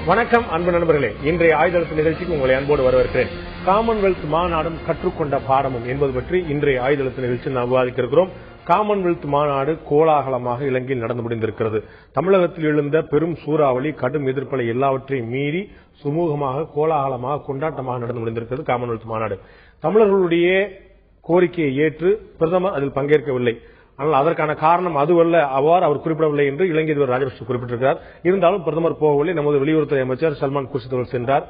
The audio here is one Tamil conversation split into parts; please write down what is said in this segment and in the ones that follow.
வணக்கம் அன்பு நண்பர்களே, இன்றைய ஆயுதழுத்த நிகழ்ச்சிக்கு உங்களை அன்போடு வரவேற்கிறேன். காமன்வெல்த் மாநாடும் கற்றுக்கொண்ட பாடமும் என்பது பற்றி இன்றைய ஆயுதழுத்த நிகழ்ச்சியில் நாம் விவாதிக்க இருக்கிறோம். காமன்வெல்த் மாநாடு கோலாகலமாக இலங்கையில் நடந்து முடிந்திருக்கிறது. தமிழகத்தில் எழுந்த பெரும் சூறாவளி, கடும் எதிர்ப்பலை எல்லாவற்றையும் மீறி சுமூகமாக, கோலாகலமாக, கொண்டாட்டமாக நடந்து முடிந்திருக்கிறது காமன்வெல்த் மாநாடு. தமிழர்களுடைய கோரிக்கையை ஏற்று பிரதமர் அதில் பங்கேற்கவில்லை. ஆனால் அதற்கான காரணம் அதுவல்ல, அவ்வாறு அவர் குறிப்பிடவில்லை என்று இலங்கை அதிபர் ராஜபக்சே குறிப்பிட்டிருக்கிறார். இருந்தாலும் பிரதமர் போகவில்லை. நமது வெளியுறவுத்துறை அமைச்சர் சல்மான் குர்ஷித் அவர்கள் சென்றார்.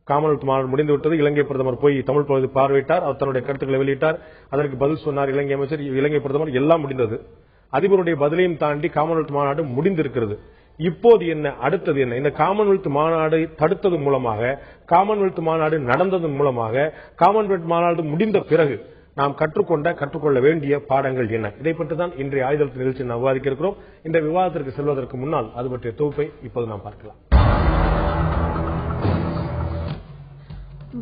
காமன்வெல்த் மாநாடு முடிந்துவிட்டது. இலங்கை பிரதமர் போய் தமிழ் பகுதி பார்வையிட்டார். அவர் தன்னுடைய கருத்துக்களை வெளியிட்டார். அதற்கு பதில் சொன்னார் இலங்கை அமைச்சர், இலங்கை பிரதமர். எல்லாம் முடிந்தது. அதிபருடைய பதிலையும் தாண்டி காமன்வெல்த் மாநாடு முடிந்திருக்கிறது. இப்போது என்ன, அடுத்தது என்ன? இந்த காமன்வெல்த் மாநாடு தடுத்ததன் மூலமாக, காமன்வெல்த் மாநாடு நடந்ததன் மூலமாக, காமன்வெல்த் மாநாடு முடிந்த பிறகு நாம் கற்றுக்கொள்ள வேண்டிய பாடங்கள் என்ன? இதை பற்றி தான் இன்றைய ஆயுதழுத்த நிகழ்ச்சியில் நாம் விவாதிக்க இருக்கிறோம். இந்த விவாதத்திற்கு செல்வதற்கு முன்னால் அது பற்றிய தொகுப்பை இப்போது நாம் பார்க்கலாம்.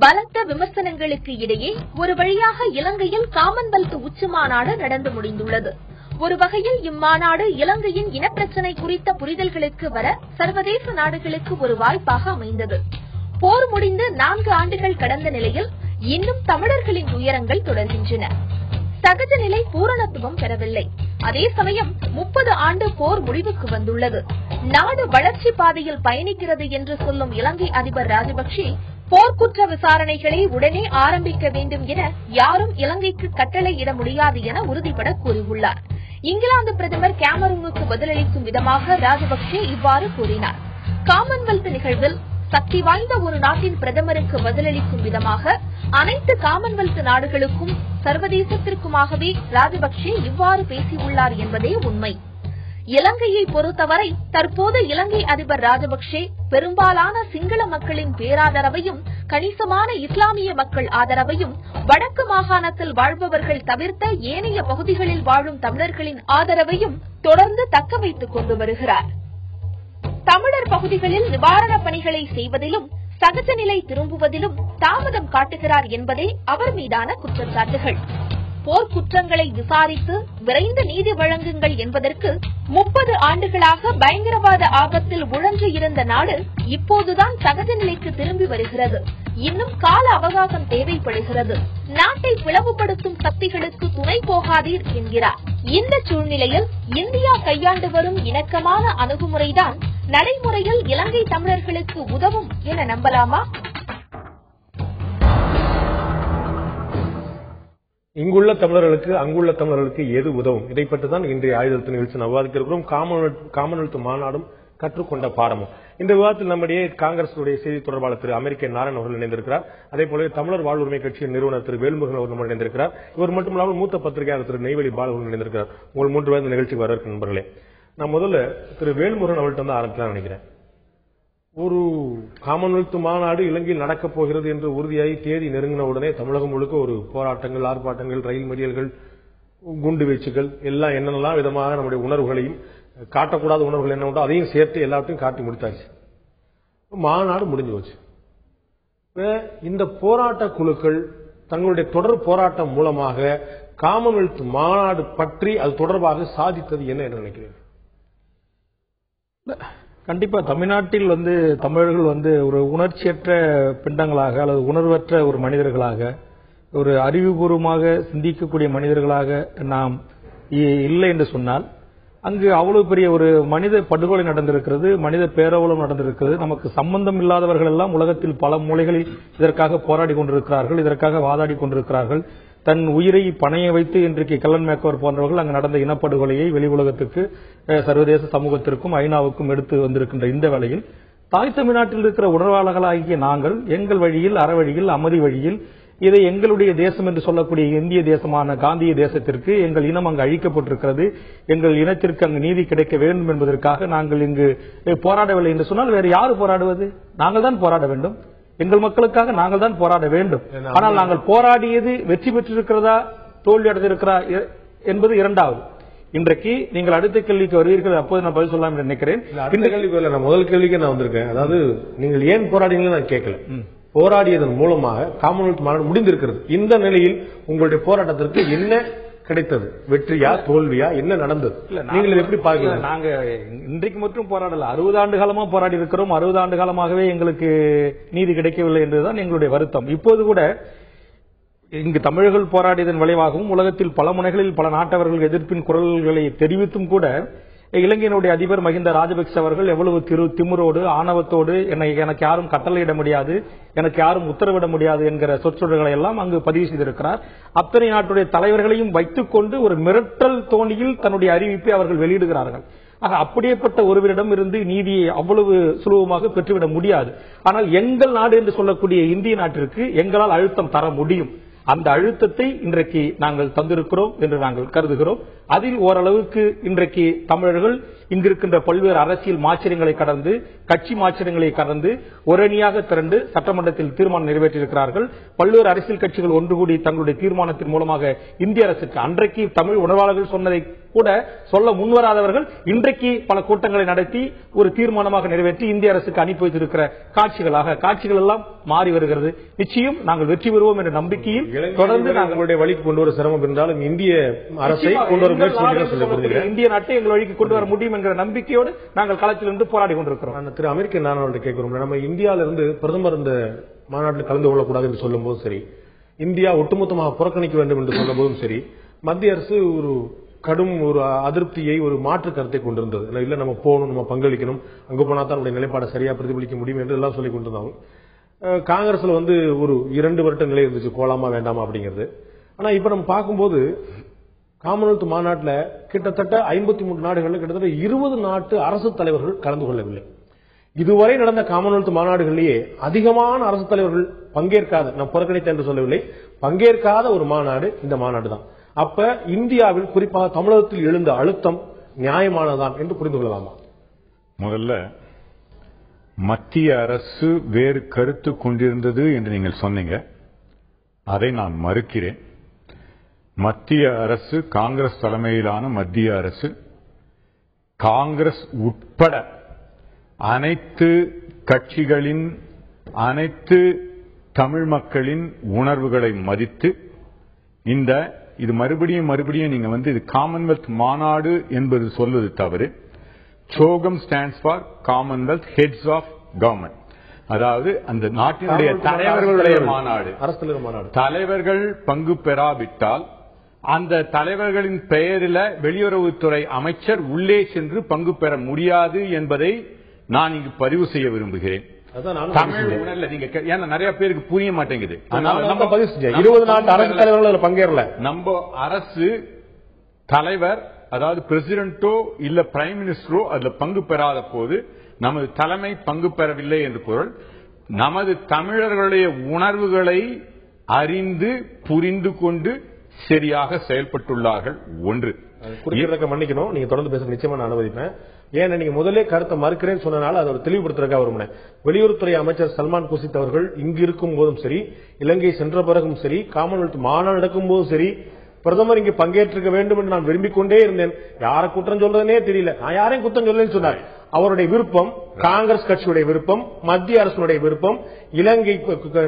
பலத்த விமர்சனங்களுக்கு இடையே ஒரு வழியாக இலங்கையில் காமன்வெல்த் உச்சி மாநாடு நடந்து முடிந்துள்ளது. ஒரு வகையில் இம்மாநாடு இலங்கையின் இனப்பிரச்சினை குறித்த புரிதல்களுக்கு வர சர்வதேச நாடுகளுக்கு ஒரு வாய்ப்பாக அமைந்தது. போர் முடிந்து 4 ஆண்டுகள் கடந்த நிலையில் இன்னும் தமிழர்களின் துயரங்கள் தொடர்கின்றன. சகஜ நிலை பூரணத்துவம் பெறவில்லை. அதே சமயம் 30 ஆண்டு போர் முடிவுக்கு வந்துள்ளது. நாடு வளர்ச்சி பாதையில் பயணிக்கிறது என்று சொல்லும் இலங்கை அதிபர் ராஜபக்சே போர்க்குற்ற விசாரணைகளை உடனே ஆரம்பிக்க வேண்டும் என யாரும் இலங்கைக்கு கட்டளையிட முடியாது என உறுதிபட கூறியுள்ளார். இங்கிலாந்து பிரதமர் கேமரூனுக்கு பதிலளிக்கும் விதமாக ராஜபக்சே இவ்வாறு கூறினார். காமன்வெல்த் நிகழ்வில் சக்தி வாய்ந்த ஒரு நாட்டின் பிரதமருக்கு பதிலளிக்கும் விதமாக அனைத்து காமன்வெல்த் நாடுகளுக்கும் சர்வதேசத்திற்குமாகவே ராஜபக்சே இவ்வாறு பேசியுள்ளார் என்பதே உண்மை. இலங்கையை பொறுத்தவரை தற்போது இலங்கை அதிபர் ராஜபக்சே பெரும்பாலான சிங்கள மக்களின் பேராதரவையும், கணிசமான இஸ்லாமிய மக்கள் ஆதரவையும், வடக்கு மாகாணத்தில் வாழ்பவர்கள் தவிர்த்த ஏனைய பகுதிகளில் வாழும் தமிழர்களின் ஆதரவையும் தொடர்ந்து தக்க வைத்துக் கொண்டு வருகிறார். தமிழர் பகுதிகளில் நிவாரணப் பணிகளை செய்வதிலும், சகஜ நிலை திரும்புவதிலும் தாமதம் காட்டுகிறார் என்பதே அவர் மீதான குற்றச்சாட்டுகள். போர்க்குற்றங்களை விசாரித்து விரைந்து நீதி வழங்குங்கள் என்பதற்கு 30 ஆண்டுகளாக பயங்கரவாத ஆபத்தில் உழன்று இருந்த நாடு இப்போதுதான் சகஜ நிலைக்கு திரும்பி வருகிறது. இன்னும் கால அவகாசம் தேவைப்படுகிறது. நாட்டை பிளவுபடுத்தும் சக்திகளுக்கு துணை போகாதீர் என்கிறார். இந்த சூழ்நிலையில் இந்தியா கையாண்டு வரும் இணக்கமான அணுகுமுறைதான் நடைமுறையில் இலங்கை தமிழர்களுக்கு உதவும் என நம்பலாமா? இங்குள்ள தமிழர்களுக்கு, அங்குள்ள தமிழர்களுக்கு எது உதவும்? இதை பற்றி தான் இன்றைய ஆயுதழுத்த நிகழ்ச்சி நாம் விவாதிக்க இருக்கிறோம். காமன்வெல்த் மாநாடும் கற்றுக்கொண்ட பாடமும். இந்த விவாதத்தில் நம்முடைய காங்கிரஸ் செய்தி தொடர்பாளர் திரு அமெரிக்க நாராயணன் அவர்கள் இணைந்திருக்கிறார். அதே போல தமிழர் வாழ்வுரிமை கட்சியின் நிறுவனர் திரு வேல்முருகன் அவர்கள் இணைந்திருக்கிறார். இவர் மட்டுமல்லாமல் மூத்த பத்திரிகையாளர் திரு நெய்வேலி பாலவர்கள் இணைந்திருக்கிறார். உங்கள் 3 பேர் நிகழ்ச்சிக்கு வரவேற்க நண்பர்களே. நான் முதல்ல திரு வேல்முருகன் அவர்கள்ட்ட வந்து ஆரம்பிக்கலாம் நினைக்கிறேன். ஒரு காமன்வெல்த் மாநாடு இலங்கையில் நடக்கப் போகிறது என்று உறுதியாகி தேதி நெருங்கின உடனே தமிழகம் முழுக்க ஒரு போராட்டங்கள், ஆர்ப்பாட்டங்கள், ரயில் மறியல்கள், குண்டு வீச்சுகள் எல்லாம் என்னென்னலாம் விதமாக நம்முடைய உணர்வுகளையும், காட்டக்கூடாத உணர்வுகள் என்ன உண்டோ அதையும் சேர்த்து எல்லாத்தையும் காட்டி முடித்தாச்சு. மாநாடு முடிஞ்சு போச்சு. இந்த போராட்ட குழுக்கள் தங்களுடைய தொடர் போராட்டம் மூலமாக காமன்வெல்த் மாநாடு பற்றி அது தொடர்பாக சாதித்தது என்ன என்று நினைக்கிறேன்? கண்டிப்பா தமிழ்நாட்டில் தமிழர்கள் ஒரு உணர்ச்சியற்ற பிண்டங்களாக அல்லது உணர்வற்ற ஒரு மனிதர்களாக, ஒரு அறிவுபூர்வமாக சிந்திக்கக்கூடிய மனிதர்களாக நாம் இல்லை என்று சொன்னால், அங்கு அவ்வளவு பெரிய ஒரு மனித படுகொலை நடந்திருக்கிறது, மனித பேரவலம் நடந்திருக்கிறது. நமக்கு சம்பந்தம் இல்லாதவர்கள் எல்லாம் உலகத்தில் பல மூலைகளில் இதற்காக போராடி கொண்டிருக்கிறார்கள், இதற்காக வாதாடி கொண்டிருக்கிறார்கள். தன் உயிரை பணைய வைத்து இன்றைக்கு கெல்லன் மேக்கோவர் போன்றவர்கள் அங்கு நடந்த இனப்படுகொலையை வெளி உலகத்துக்கு, சர்வதேச சமூகத்திற்கும், ஐநாவுக்கும் எடுத்து வந்திருக்கின்ற இந்த வேளையில் தாய் தமிழ்நாட்டில் இருக்கிற உணர்வாளர்களாகிய நாங்கள் எங்கள் வழியில், அறவழியில், அமைதி வழியில் இதை எங்களுடைய தேசம் என்று சொல்லக்கூடிய இந்திய தேசமான காந்திய தேசத்திற்கு எங்கள் இனம் அங்கு அழிக்கப்பட்டிருக்கிறது, எங்கள் இனத்திற்கு அங்கு நீதி கிடைக்க வேண்டும் என்பதற்காக நாங்கள் இங்கு போராடவில்லை என்று சொன்னால் வேறு யாரு போராடுவது? நாங்கள் தான் போராட வேண்டும். எங்கள் மக்களுக்காக நாங்கள் தான் போராட வேண்டும். ஆனால் நாங்கள் போராடியது வெற்றி பெற்றிருக்கிறதா, தோல்வி அடைந்திருக்கிறா என்பது இரண்டாவது. இன்றைக்கு நீங்கள் அடுத்த கேள்விக்கு வருவீர்கள், அப்போது நான் பதில் சொல்லலாம் என்று நினைக்கிறேன். இந்த கேள்விக்கு நான் முதல் கேள்விக்கு நான் வந்திருக்கேன். அதாவது நீங்கள் ஏன் போராடினீங்கன்னு நான் கேட்கல. போராடியதன் மூலமாக காமன்வெல்த் மாநாடு முடிந்திருக்கிறது. இந்த நிலையில் உங்களுடைய போராட்டத்திற்கு என்ன கிடைத்தது? வெற்றியா தோல்வியா, என்ன நடந்தது? நீங்கள் எப்படி பாருங்க? நாங்க இன்றைக்கு மட்டும் போராடல, 60 ஆண்டு காலமா போராடி இருக்கிறோம். 60 ஆண்டு காலமாகவே எங்களுக்கு நீதி கிடைக்கவில்லை என்றுதான் எங்களுடைய வருத்தம். இப்போது கூட இங்கு தமிழர்கள் போராடியதன் விளைவாகவும் உலகத்தில் பல முனைகளில் பல நாட்டவர்கள் எதிர்ப்பின் குரல்களை தெரிவித்தும் கூட இலங்கையினுடைய அதிபர் மஹிந்த ராஜபக்ச அவர்கள் எவ்வளவு திமிரோடு ஆணவத்தோடு எனக்கு யாரும் கட்டளையிட முடியாது, எனக்கு யாரும் உத்தரவிட முடியாது என்கிற சொற்றொடர்களை எல்லாம் அங்கு பதிவு செய்திருக்கிறார். அத்தனை நாட்டுடைய தலைவர்களையும் வைத்துக் கொண்டு ஒரு மிரட்டல் தோணியில் தன்னுடைய அறிவிப்பை அவர்கள் வெளியிடுகிறார்கள். அப்படியேப்பட்ட ஒருவரிடம் இருந்து நீதியை அவ்வளவு சுலபமாக பெற்றுவிட முடியாது. ஆனால் எங்கள் நாடு என்று சொல்லக்கூடிய இந்திய நாட்டிற்கு எங்களால் அழுத்தம் தர முடியும். அந்த அழுத்தத்தை இன்றைக்கு நாங்கள் தந்திருக்கிறோம் என்று நாங்கள் கருதுகிறோம். அதில் ஓரளவுக்கு இன்றைக்கு தமிழர்கள் இங்கிருக்கின்ற பல்வேறு அரசியல் மாச்சரியங்களை கடந்து, கட்சி மாச்சரியங்களை கடந்து ஒரணியாக திரண்டு சட்டமன்றத்தில் தீர்மானம் நிறைவேற்றியிருக்கிறார்கள். பல்வேறு அரசியல் கட்சிகள் ஒன்று கூடி தங்களுடைய தீர்மானத்தின் மூலமாக இந்திய அரசுக்கு, அன்றைக்கு தமிழ் உணர்வாளர்கள் சொன்னதை கூட சொல்ல முன்வராதவர்கள் இன்றைக்கு பல கூட்டங்களை நடத்தி ஒரு தீர்மானமாக நிறைவேற்றி இந்திய அரசுக்கு அனுப்பி வைத்திருக்கிற காட்சிகள் எல்லாம் மாறி வருகிறது. நிச்சயம் நாங்கள் வெற்றி பெறுவோம் என்ற நம்பிக்கையில் தொடர்ந்து நாங்களுடைய வழிக்கு கொண்டு வர சிரமம் இருந்தாலும் இந்திய அரசை கொண்டு வர இந்திய நாட்டை எங்கள் வழிக்கு கொண்டு வர முடியும் என்கிற நம்பிக்கையோடு நாங்கள் களத்திலிருந்து போராடி கொண்டிருக்கிறோம். திரு அமெரிக்க நாடாளுமன்ற கேட்கிறோம், நம்ம இந்தியாவிலிருந்து பிரதமர் இந்த மாநாட்டில் கலந்து கொள்ளக்கூடாது என்று சொல்லும் போதும் சரி, இந்தியா ஒட்டுமொத்தமாக புறக்கணிக்க வேண்டும் என்று சொல்லும் போதும் சரி, மத்திய அரசு ஒரு கடும் ஒரு அதிருப்தியை, ஒரு மாற்று கருத்தை கொண்டிருந்தது. இல்ல நம்ம போகணும், நம்ம பங்களிக்கணும், அங்க போனா தான் நம்முடைய நிலைப்பாடை சரியா பிரதிபலிக்க முடியும் என்று எல்லாம் சொல்லிக் கொண்டிருந்தாங்க. காங்கிரஸ்ல ஒரு 2 வருட நிலை இருந்துச்சு, கோலாமா வேண்டாமா அப்படிங்கிறது. ஆனா இப்ப நம்ம பார்க்கும்போது காமன்வெல்த் மாநாட்டில் கிட்டத்தட்ட 53 நாடுகளில் கிட்டத்தட்ட 20 நாட்டு அரசு தலைவர்கள் கலந்து கொள்ளவில்லை. இதுவரை நடந்த காமன்வெல்த் மாநாடுகளிலேயே அதிகமான அரசு தலைவர்கள் பங்கேற்காத, நான் புறக்கணித்த என்று சொல்லவில்லை, பங்கேற்காத ஒரு மாநாடு இந்த மாநாடு தான். அப்ப இந்தியாவில் குறிப்பாக தமிழகத்தில் எழுந்த அழுத்தம் நியாயமானதான் என்று புரிந்து கொள்ளலாமா? முதல்ல மத்திய அரசு வேறு கருத்து கொண்டிருந்தது என்று நீங்கள் சொன்னீங்க, அதை நான் மறுக்கிறேன். மத்திய அரசு, காங்கிரஸ் தலைமையிலான மத்திய அரசு, காங்கிரஸ் உட்பட அனைத்து கட்சிகளின், அனைத்து தமிழ் மக்களின் உணர்வுகளை மதித்து இது மறுபடியும் நீங்க இது காமன்வெல்த் மாநாடு என்பது சொல்வது தவறு. CHOGM stands for Commonwealth heads of government, அதாவது அந்த நாட்டினுடைய தலைவர்களுடைய மாநாடு. தலைவர்கள் பங்கு பெறாவிட்டால் அந்த தலைவர்களின் பெயரில் வெளியுறவுத்துறை அமைச்சர் உள்ளே சென்று பங்கு பெற முடியாது என்பதை நான் இங்கு பதிவு செய்ய விரும்புகிறேன். தமிழ் உணர்ல நீங்க ஏன்னா நிறைய பேருக்கு புரிய மாட்டேங்குது. 20 நாட்டு அரசு தலைவர்கள் பங்கேறல. நம்ம அரசு தலைவர், அதாவது பிரசிடென்ட்டோ இல்ல பிரைம் மினிஸ்டரோ அதுல பங்கு பெறாத போது நமது தலைமை பங்கு பெறவில்லை என்று பொருள். நமது தமிழர்களுடைய உணர்வுகளை அறிந்து புரிந்து கொண்டு சரியாக செயல்பட்டுள்ளார்கள். ஒன்று குறிப்பிட்ட மன்னிக்கணும், நீங்க தொடர்ந்து பேச நிச்சயமா நான் அனுமதிப்பேன். ஏன்னா நீங்க முதலே கருத்தை மறுக்கிறேன்னு சொன்னனால அதை தெளிவுபடுத்துறதுக்காக வருமுனை. வெளியுறவுத்துறை அமைச்சர் சல்மான் குர்ஷித் அவர்கள் இங்கு இருக்கும் போதும் சரி, இலங்கை சென்ற பிறகும் சரி, காமன்வெல்த் மாநாடு நடக்கும் போதும் சரி, பிரதமர் இங்கு பங்கேற்றிருக்க வேண்டும் என்று நான் விரும்பிக் கொண்டே இருந்தேன். யாரை குற்றம் சொல்றதுனே தெரியல, நான் யாரையும் குற்றம் சொல்லலன்னு சொன்னார். அவருடைய விருப்பம், காங்கிரஸ் கட்சியுடைய விருப்பம், மத்திய அரசுடைய விருப்பம், இலங்கை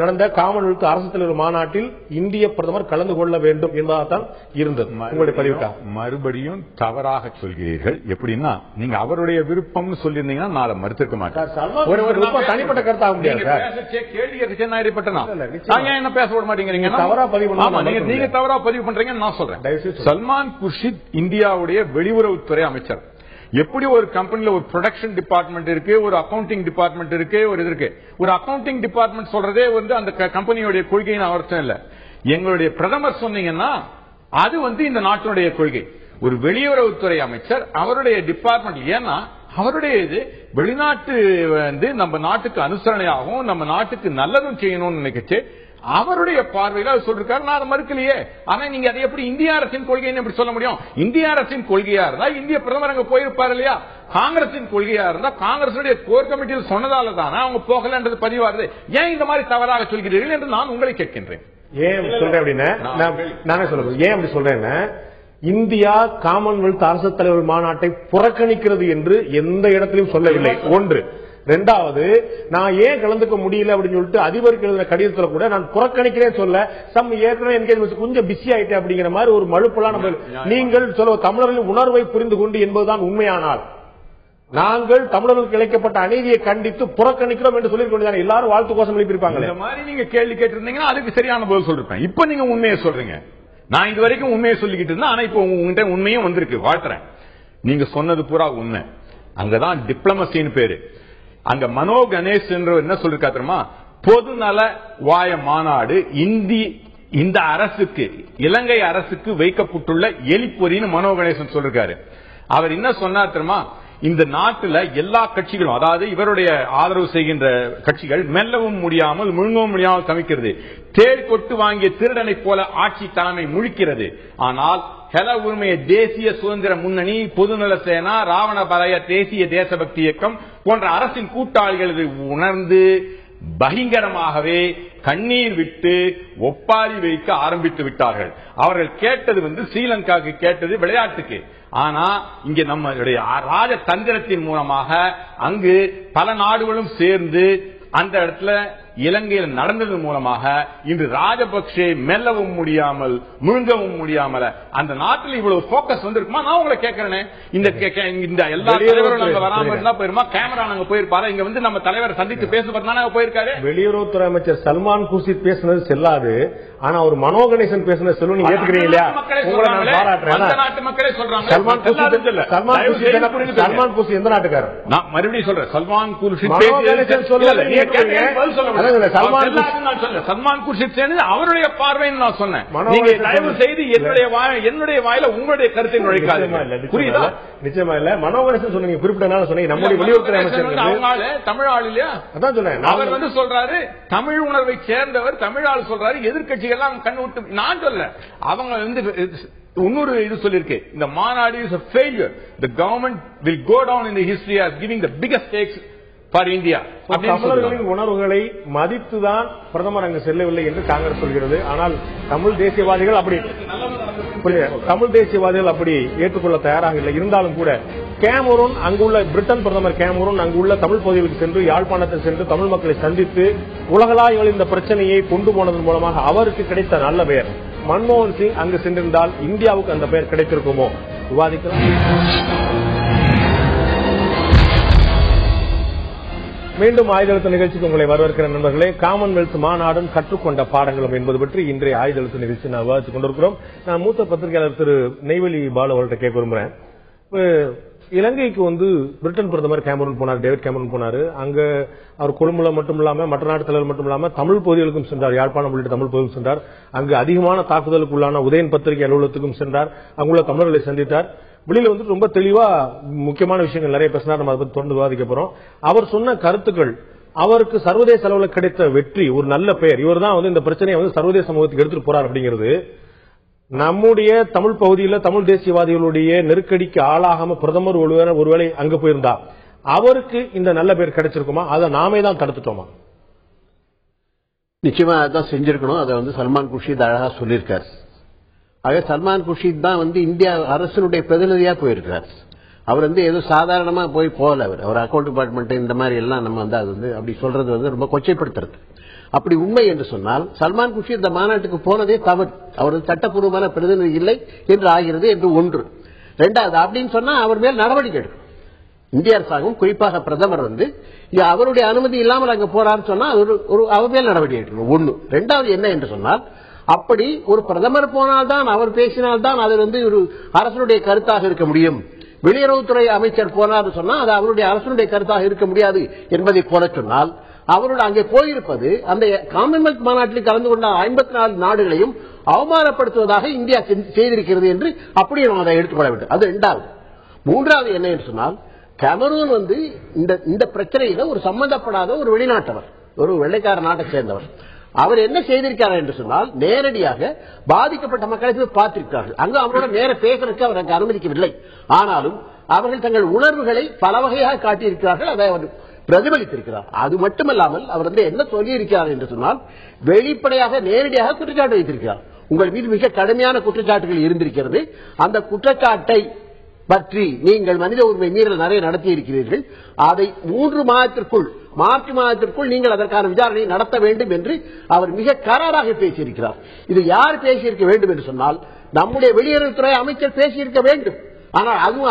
நடந்த காமன்வெல்த் அரசு தலைவர் மாநாட்டில் இந்திய பிரதமர் கலந்து கொள்ள வேண்டும் என்பதால்தான் இருந்தது. உங்களுடைய பதிவுக்கா மறுபடியும் தவறாக சொல்கிறீர்கள். எப்படின்னா நீங்க அவருடைய விருப்பம்னு சொல்லியிருந்தீங்கன்னா நான் அதை மறுத்திருக்க மாட்டேன். தனிப்பட்ட கருத்தாக முடியாது. கேள்வி என்ன பேச விட மாட்டேங்கிறீங்க, நீங்க தவறா பதிவு பண்றீங்கன்னு நான் சொல்றேன். சல்மான் குர்ஷித் இந்தியாவுடைய வெளியுறவுத்துறை அமைச்சர். எப்படி ஒரு கம்பெனில ஒரு ப்ரொடக்ஷன் டிபார்ட்மெண்ட் இருக்கு, ஒரு அக்கவுண்டிங் டிபார்ட்மெண்ட் இருக்கு, ஒரு இது இருக்கு. ஒரு அக்கவுண்டிங் டிபார்ட்மெண்ட் சொல்றதே அந்த கம்பெனியோட கொள்கைன்னு அவர்த்தம் இல்ல. எங்களுடைய பிரதமர் சொன்னீங்கன்னா அது இந்த நாட்டினுடைய கொள்கை. ஒரு வெளியுறவுத்துறை அமைச்சர் அவருடைய டிபார்ட்மெண்ட், ஏன்னா அவருடைய இது வெளிநாட்டு நம்ம நாட்டுக்கு அனுசரணையாகவும் நம்ம நாட்டுக்கு நல்லதும் செய்யணும்னு நினைக்கிச்சு அவருடைய பார்வையில் அது சொல்லிருக்காரு. நான் அதை மறுக்கலையே. ஆனா நீங்க அதை எப்படி இந்திய அரசின் கொள்கைன்னு எப்படி சொல்ல முடியும்? இந்திய அரசின் கொள்கையா இருந்தா இந்திய பிரதமர் அங்க போயிருப்பாரு இல்லையா? காங்கிரசின் கொள்கையா இருந்தா காங்கிரசுடைய கோர் கமிட்டியில் சொன்னதால தானே அவங்க போகலன்றது பதிவாருது. ஏன் இந்த மாதிரி தவறாக சொல்கிறீர்கள் என்று நான் உங்களை கேட்கின்றேன். ஏன் சொல்றேன் அப்படின்னா, நானே சொல்றேன் ஏன் அப்படி சொல்றேன்னா, இந்தியா காமன்வெல்த் அரசு தலைவர் மாநாட்டை புறக்கணிக்கிறது என்று எந்த இடத்திலும் சொல்லவில்லை. ஒன்று. ரெண்டாவது, நான் ஏன் கலந்துக்க முடியல அப்படின்னு சொல்லிட்டு அதிபருக்கு எழுதின கடிதத்துல கூட நான் புறக்கணிக்கிறேன் சொல்ல ஏற்கனவே என்கேஜ்மெண்ட் கொஞ்சம் பிஸி ஆயிட்டேன் அப்படிங்கிற மாதிரி ஒரு மழுப்பெல்லாம் நம்ம நீங்கள் சொல்ல தமிழர்களின் உணர்வை புரிந்து கொண்டு என்பதுதான் உண்மையானால் நாங்கள் தமிழர்களுக்கு இழைக்கப்பட்ட அநீதியை கண்டித்து புறக்கணிக்கிறோம் என்று சொல்லி கொண்டு எல்லாரும் வாழ்த்து கோஷம் எழுப்பியிருப்பாங்க. இந்த மாதிரி நீங்க கேள்வி கேட்டிருந்தீங்கன்னா அதுக்கு சரியான பதில் சொல்லிருப்பேன். இப்ப நீங்க உண்மையை சொல்றீங்க. நான் இது வரைக்கும் உண்மையை சொல்லிக்கிட்டு இருந்தேன். ஆனா இப்ப உங்ககிட்ட உண்மையும் வந்திருக்கு. வாழ்த்துறேன். நீங்க சொன்னது பூரா உண்மை. அங்கதான் டிப்ளமசின்னு பேரு. அங்க மனோ கணேஷ் என்ன சொல்லிருக்கா தெரியுமா? பொதுநல வாய மாநாடு இந்த அரசுக்கு, இலங்கை அரசுக்கு வைக்கப்பட்டுள்ள எலிப்பொறின்னு மனோ கணேசன் சொல்லிருக்காரு. அவர் என்ன சொன்னார் தெரியுமா? இந்த நாட்டில் எல்லா கட்சிகளும், அதாவது இவருடைய ஆதரவு செய்கின்ற கட்சிகள் மெல்லவும் முடியாமல் முழுங்கவும் முடியாமல் தவிக்கிறது. தேள் கொட்டு வாங்கிய திருடனை போல ஆட்சி தலைமை முழிக்கிறது. ஆனால் ஹெல உரிமைய தேசிய சுதந்திர முன்னணி, பொதுநல சேனா, ராவணபலய தேசிய தேசபக்தி இயக்கம் போன்ற அரசின் கூட்டாளிகள் உணர்ந்து பகிங்கரமாகவே கண்ணீர் விட்டு ஒப்பாரி வைக்க ஆரம்பித்து விட்டார்கள். அவர்கள் கேட்டது ஸ்ரீலங்காவுக்கு கேட்டது விளையாட்டுக்கு. ஆனா இங்க நம்மளுடைய ராஜதந்திரத்தின் மூலமாக அங்கு பல நாடுகளும் சேர்ந்து அந்த இடத்துல இலங்கையில் நடந்தது மூலமாக இன்று ராஜபக்சே மெல்லவும் முடியாமல் முழுங்கவும் முடியாமல் அந்த நாட்டில் இவ்வளவு போக்கஸ் வந்திருக்குமா? நான் உங்களை கேட்கிறேன். இந்த எல்லா தலைவரும் வராம இருந்தா போயிருமா? கேமரா நாங்க போயிருப்பாரு. இங்க நம்ம தலைவரை சந்தித்து பேசுறதுனால போயிருக்காரு. வெளியுறவுத்துறை அமைச்சர் சல்மான் குர்ஷித் பேசுனது செல்லாது. ஆனா ஒரு மனோ கணேசன் பேசுனது செல்லும். நீங்க ஏத்துக்கிறீங்க இல்லையா? நாட்டு மக்களே சொல்றாங்க. சல்மான் குர்ஷித் எந்த நாட்டுக்காரர்? நான் மறுபடியும் சொல்றேன். சல்மான் குர்ஷித் சல்மான் குர்ஷித் அவருடைய பார்வைன்னு நான் சொன்னேன். நீங்க தயவு செய்து என்னுடைய வாயில உங்களுடைய கருத்தை நுழைக்காது. புரியுதா? நிச்சயமா இல்ல. மனோ கணேசன் சொன்னீங்க, குறிப்பிட்ட சொன்னீங்க. நம்முடைய வெளியுறவுத்துறை அமைச்சர் தமிழ் ஆள் இல்லையா? அதான் சொன்னேன். அவர் சொல்றாரு தமிழ் உணர்வை சேர்ந்தவர். தமிழ் ஆள் சொல்றாரு எதிர்கட்சிகள் கண்ணு விட்டு. நான் சொல்ல அவங்க இன்னொரு இது சொல்லிருக்கு. இந்த மாநாடு is a failure. The government will go down in the history as giving the biggest stakes for India. தமிழர்களின் உணர்வுகளை மதித்துதான் பிரதமர் அங்கு செல்லவில்லை என்று காங்கிரஸ் சொல்கிறது. ஆனால் தமிழ் தேசியவாதிகள் அப்படி ஏற்றுக்கொள்ள தயாராக இல்லை. இருந்தாலும் கூட கேமரூன், அங்குள்ள பிரிட்டன் பிரதமர் கேமரூன் அங்குள்ள தமிழ் பகுதிகளுக்கு சென்று, யாழ்ப்பாணத்தில் சென்று தமிழ் மக்களை சந்தித்து உலகளாவில் இந்த பிரச்சனையை கொண்டு போனதன் மூலமாக அவருக்கு கிடைத்த நல்ல பெயர். மன்மோகன் சிங் அங்கு சென்றிருந்தால் இந்தியாவுக்கு அந்த பெயர் கிடைத்திருக்குமோ? விவாதிக்கலாம். மீண்டும் ஆயுதழுத்த நிகழ்ச்சிக்கு உங்களை வரவேற்கிற நண்பர்களே. காமன்வெல்த் மாநாடும் கற்றுக்கொண்ட பாடங்களும் என்பது பற்றி இன்றைய ஆயுதழுத்த நிகழ்ச்சி நான் விவாதித்துக் கொண்டிருக்கிறோம். நான் மூத்த பத்திரிகையாளர் திரு நெய்வேலி பாலு அவர்கிட்ட கேட்க விரும்புறேன். இலங்கைக்கு பிரிட்டன் பிரதமர் கேமரூன் போனார், டேவிட் கேமரூன் போனாரு. அங்க அவர் கொழும்புல மட்டும் இல்லாம மற்ற நாட்டு தலைவர் மட்டும் இல்லாம தமிழ் பகுதிகளுக்கும் சென்றார். யாழ்ப்பாணம் உள்ளிட்ட தமிழ் பகுதிகளுக்கும் சென்றார். அங்கு அதிகமான தாக்குதலுக்கு உள்ளான உதயன் பத்திரிகை அலுவலகத்துக்கும் சென்றார். அங்குள்ள தமிழர்களை சந்தித்தார். வெளியில ரொம்ப தெளிவா முக்கியமான விஷயங்கள் நிறைய பேசினார். நம்ம அதை பத்தி தொடர்ந்து விவாதிக்க போறோம். அவர் சொன்ன கருத்துக்கள், அவருக்கு சர்வதேச அளவில் கிடைத்த வெற்றி, ஒரு நல்ல பெயர், இவர் தான் இந்த பிரச்சனையை சர்வதேச சமூகத்துக்கு எடுத்துட்டு போறார் அப்படிங்கிறது நம்முடைய தமிழ் பகுதியில் தமிழ் தேசியவாதிகளுடைய நெருக்கடிக்கு ஆளாகாம பிரதமர் ஒருவேளை அங்கு போயிருந்தா அவருக்கு இந்த நல்ல பேர் கிடைச்சிருக்குமா? அதை நாமே தான் தடுத்துட்டோமா? நிச்சயமா அதான் செஞ்சிருக்கணும். அதை சல்மான் குர்ஷித் அழகா சொல்லியிருக்காரு. ஆக சல்மான் குர்ஷித் தான் இந்தியா அரசினுடைய பிரதிநிதியா போயிருக்கிறார். அவர் ஏதோ சாதாரணமா போகல. அவர் அக்கௌண்ட் டிபார்ட்மெண்ட் இந்த மாதிரி எல்லாம் நம்ம அது அப்படி சொல்றது ரொம்ப கொச்சைப்படுத்துறது. அப்படி உண்மை என்று சொன்னால் சல்மான் குர்ஷித் இந்த மாநாட்டுக்கு போனதே தவறு. அவர் சட்டப்பூர்வமான பிரதிநிதி இல்லை என்று ஆகிறது என்று ஒன்று. இரண்டாவது, அப்படின்னு சொன்னா அவர் மேல் நடவடிக்கை எடுக்கும் இந்திய அரசாங்கம், குறிப்பாக பிரதமர் அவருடைய அனுமதி இல்லாமல் அங்க போறாருன்னு சொன்னா அவர் மேல் நடவடிக்கை எடுக்கணும். ஒண்ணு. இரண்டாவது என்ன என்று சொன்னால், அப்படி ஒரு பிரதமர் போனால்தான், அவர் பேசினால்தான் அது ஒரு அரசனுடைய கருத்தாக இருக்க முடியும். வெளியுறவுத்துறை அமைச்சர் போனார் சொன்னா அது அவருடைய அரசனுடைய கருத்தாக இருக்க முடியாது என்பதை போல சொன்னால், அவரோட அங்கே போயிருப்பது அந்த காமன்வெல்த் மாநாட்டில் கலந்து கொண்ட 54 நாடுகளையும் அவமானப்படுத்துவதாக இந்தியா செய்திருக்கிறது என்று அப்படியே நாம் அதை எடுத்துக்கொள்ள வேண்டும். அது இரண்டாவது. மூன்றாவது என்ன என்று சொன்னால், கேமரூன் இந்த பிரச்சனையில ஒரு சம்பந்தப்படாத ஒரு வெளிநாட்டவர், ஒரு வெள்ளைக்கார நாட்டை சேர்ந்தவர். அவர் என்ன செய்திருக்கிறார் என்று சொன்னால், நேரடியாக பாதிக்கப்பட்ட மக்களை போய் பார்த்திருக்கிறார்கள். அங்கு அவரோட நேர பேசுறதுக்கு அவர் அங்கு அனுமதிக்கவில்லை. ஆனாலும் அவர்கள் தங்கள் உணர்வுகளை பல வகையாக காட்டியிருக்கிறார்கள். அதை அவர் பிரதிபலித்திருக்கிறார். அது மட்டுமல்லாமல் அவர் என்ன சொல்லியிருக்கிறார் என்று சொன்னால், வெளிப்படையாக நேரடியாக குற்றச்சாட்டு வைத்திருக்கிறார். உங்கள் மீது மிக கடுமையான குற்றச்சாட்டுகள் இருந்திருக்கிறது. அந்த குற்றச்சாட்டை பற்றி நீங்கள் மனித உரிமை மீறல் நிறைய நடத்தி இருக்கிறீர்கள். அதை 3 மாதத்திற்குள், மார்ச் மாதத்திற்குள் நீங்கள் அதற்கான விசாரணையை நடத்த வேண்டும் என்று அவர் மிக கராராக பேசியிருக்கிறார். இது யார் பேசியிருக்க வேண்டும் என்று சொன்னால் நம்முடைய வெளியுறவுத்துறை அமைச்சர் பேசியிருக்க வேண்டும். ஆனால் அதுவும்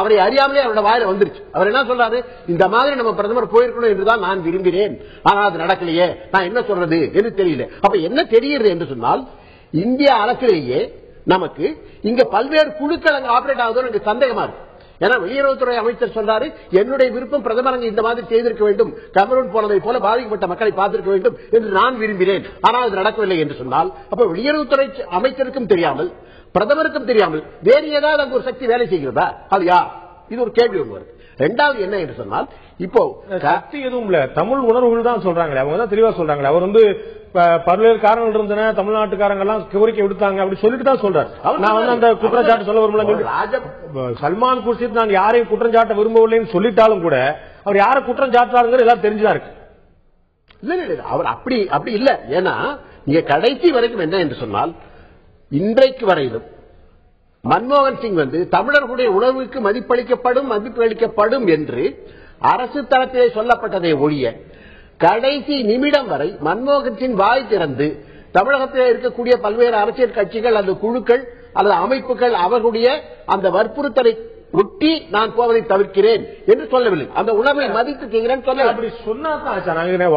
அவரை அறியாமலே அவருடைய வாயில வந்துருச்சு. அவர் என்ன சொல்றாரு, இந்த மாதிரி நம்ம பிரதமர் போயிருக்கணும் என்றுதான் நான் விரும்பினேன், ஆனால் அது நடக்கலையே, நான் என்ன சொல்றது என்று தெரியல. அப்ப என்ன தெரியுது என்று சொன்னால் இந்திய அரசிலேயே நமக்கு இங்க பல்வேறு குழுக்கள் அங்க ஆபரேட் ஆகுது எனக்கு சந்தேகமா இருக்கு. ஏன்னா வெளியுறவுத்துறை அமைச்சர் சொல்றாரு, என்னுடைய விருப்பம் பிரதமர் அங்கு இந்த மாதிரி செய்திருக்க வேண்டும், கமரூன் போனதை போல பாதிக்கப்பட்ட மக்களை பார்த்திருக்க வேண்டும் என்று நான் விரும்பினேன், ஆனால் அது நடக்கவில்லை என்று சொன்னால் அப்ப வெளியுறவுத்துறை அமைச்சருக்கும் தெரியாமல் பிரதமருக்கும் தெரியாமல் வேறு ஏதாவது அங்கு ஒரு சக்தி வேலை செய்கிறதா? அது யார்? இது ஒரு கேள்வி ஒன்று வருது. இரண்டாவது என்ன என்று சொன்னால் இப்போ சக்தி எதுவும் இல்ல, தமிழ் உணர்வுகள் தான் சொல்றாங்களே, அவங்க தான் தெளிவா சொல்றாங்களே. அவர் வந்து பல்வேறு காரணங்கள் இருந்தன, தமிழ்நாட்டுக்காரங்க எல்லாம் கோரிக்கை விடுத்தாங்க அப்படி சொல்லிட்டு தான் சொல்றாரு. நான் வந்து அந்த குற்றச்சாட்டு சொல்ல விரும்பல. சல்மான் குர்ஷித் நான் யாரையும் குற்றம் சாட்ட விரும்பவில்லைன்னு சொல்லிட்டாலும் கூட அவர் யாரை குற்றம் சாட்டுறாருங்கிறது எல்லாம் தெரிஞ்சுதான் இருக்கு. இல்ல அவர் அப்படி இல்ல. ஏன்னா நீங்க கடைசி வரைக்கும் என்ன என்று சொன்னால் இன்றைக்கு வரையிலும் மன்மோகன் சிங் வந்து தமிழர்களுடைய உணர்வுக்கு மதிப்பளிக்கப்படும் என்று அரசு தரப்பிலே சொல்லப்பட்டதை ஒழிய கடைசி நிமிடம் வரை மன்மோகன் சிங் வாய் திறந்து தமிழகத்தில் இருக்கக்கூடிய பல்வேறு அரசியல் கட்சிகள், அந்த குழுக்கள் அல்லது அமைப்புகள் அவர்களுடைய அந்த வற்புறுத்தலை ஒட்டி நான் போவதை தவிர்க்கிறேன் என்று சொல்லவில்லை. அந்த உணர்வை மதித்து செய்கிறேன் சொல்ல அப்படி சொன்னா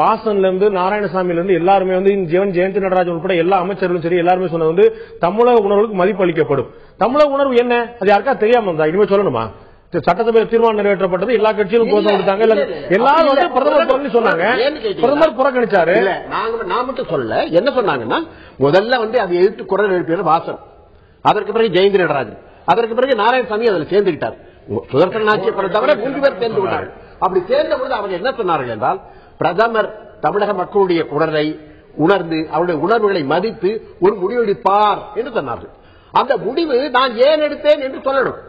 வாசன்ல இருந்து நாராயணசாமியில இருந்து எல்லாருமே வந்து ஜெயந்தி நடராஜன் உட்பட எல்லா அமைச்சர்களும் சரி எல்லாருமே சொன்னது வந்து தமிழக உணர்வுக்கு மதிப்பு அளிக்கப்படும். தமிழக உணர்வு என்ன அது யாருக்கா தெரியாம இருந்தா இனிமே சொல்லணுமா? சட்டசபை தீர்மானம் நிறைவேற்றப்பட்டது, எல்லா கட்சியிலும் கோஷம் கொடுத்தாங்க, எல்லாரும் வந்து பிரதமர் சொன்னாங்க, பிரதமர் புறக்கணிச்சாரு. நான் மட்டும் சொல்ல என்ன சொன்னாங்கன்னா முதல்ல வந்து அதை எதிர்த்து குரல் எழுப்பியது வாசன், அதற்கு பிறகு ஜெயந்தி நடராஜன், அதற்கு பிறகு நாராயணசாமி அதில் சேர்ந்துவிட்டார். சுதர்சன ஆட்சியை தவிர 3 பேர் சேர்ந்து விட்டார்கள். அப்படி சேர்ந்த பொழுது அவர்கள் என்ன சொன்னார்கள் என்றால் பிரதமர் தமிழக மக்களுடைய குரலை உணர்ந்து அவருடைய உணர்வுகளை மதித்து ஒரு முடிவெடுப்பார் என்று சொன்னார்கள். அந்த முடிவு நான் ஏன் எடுத்தேன் என்று சொல்லணும்.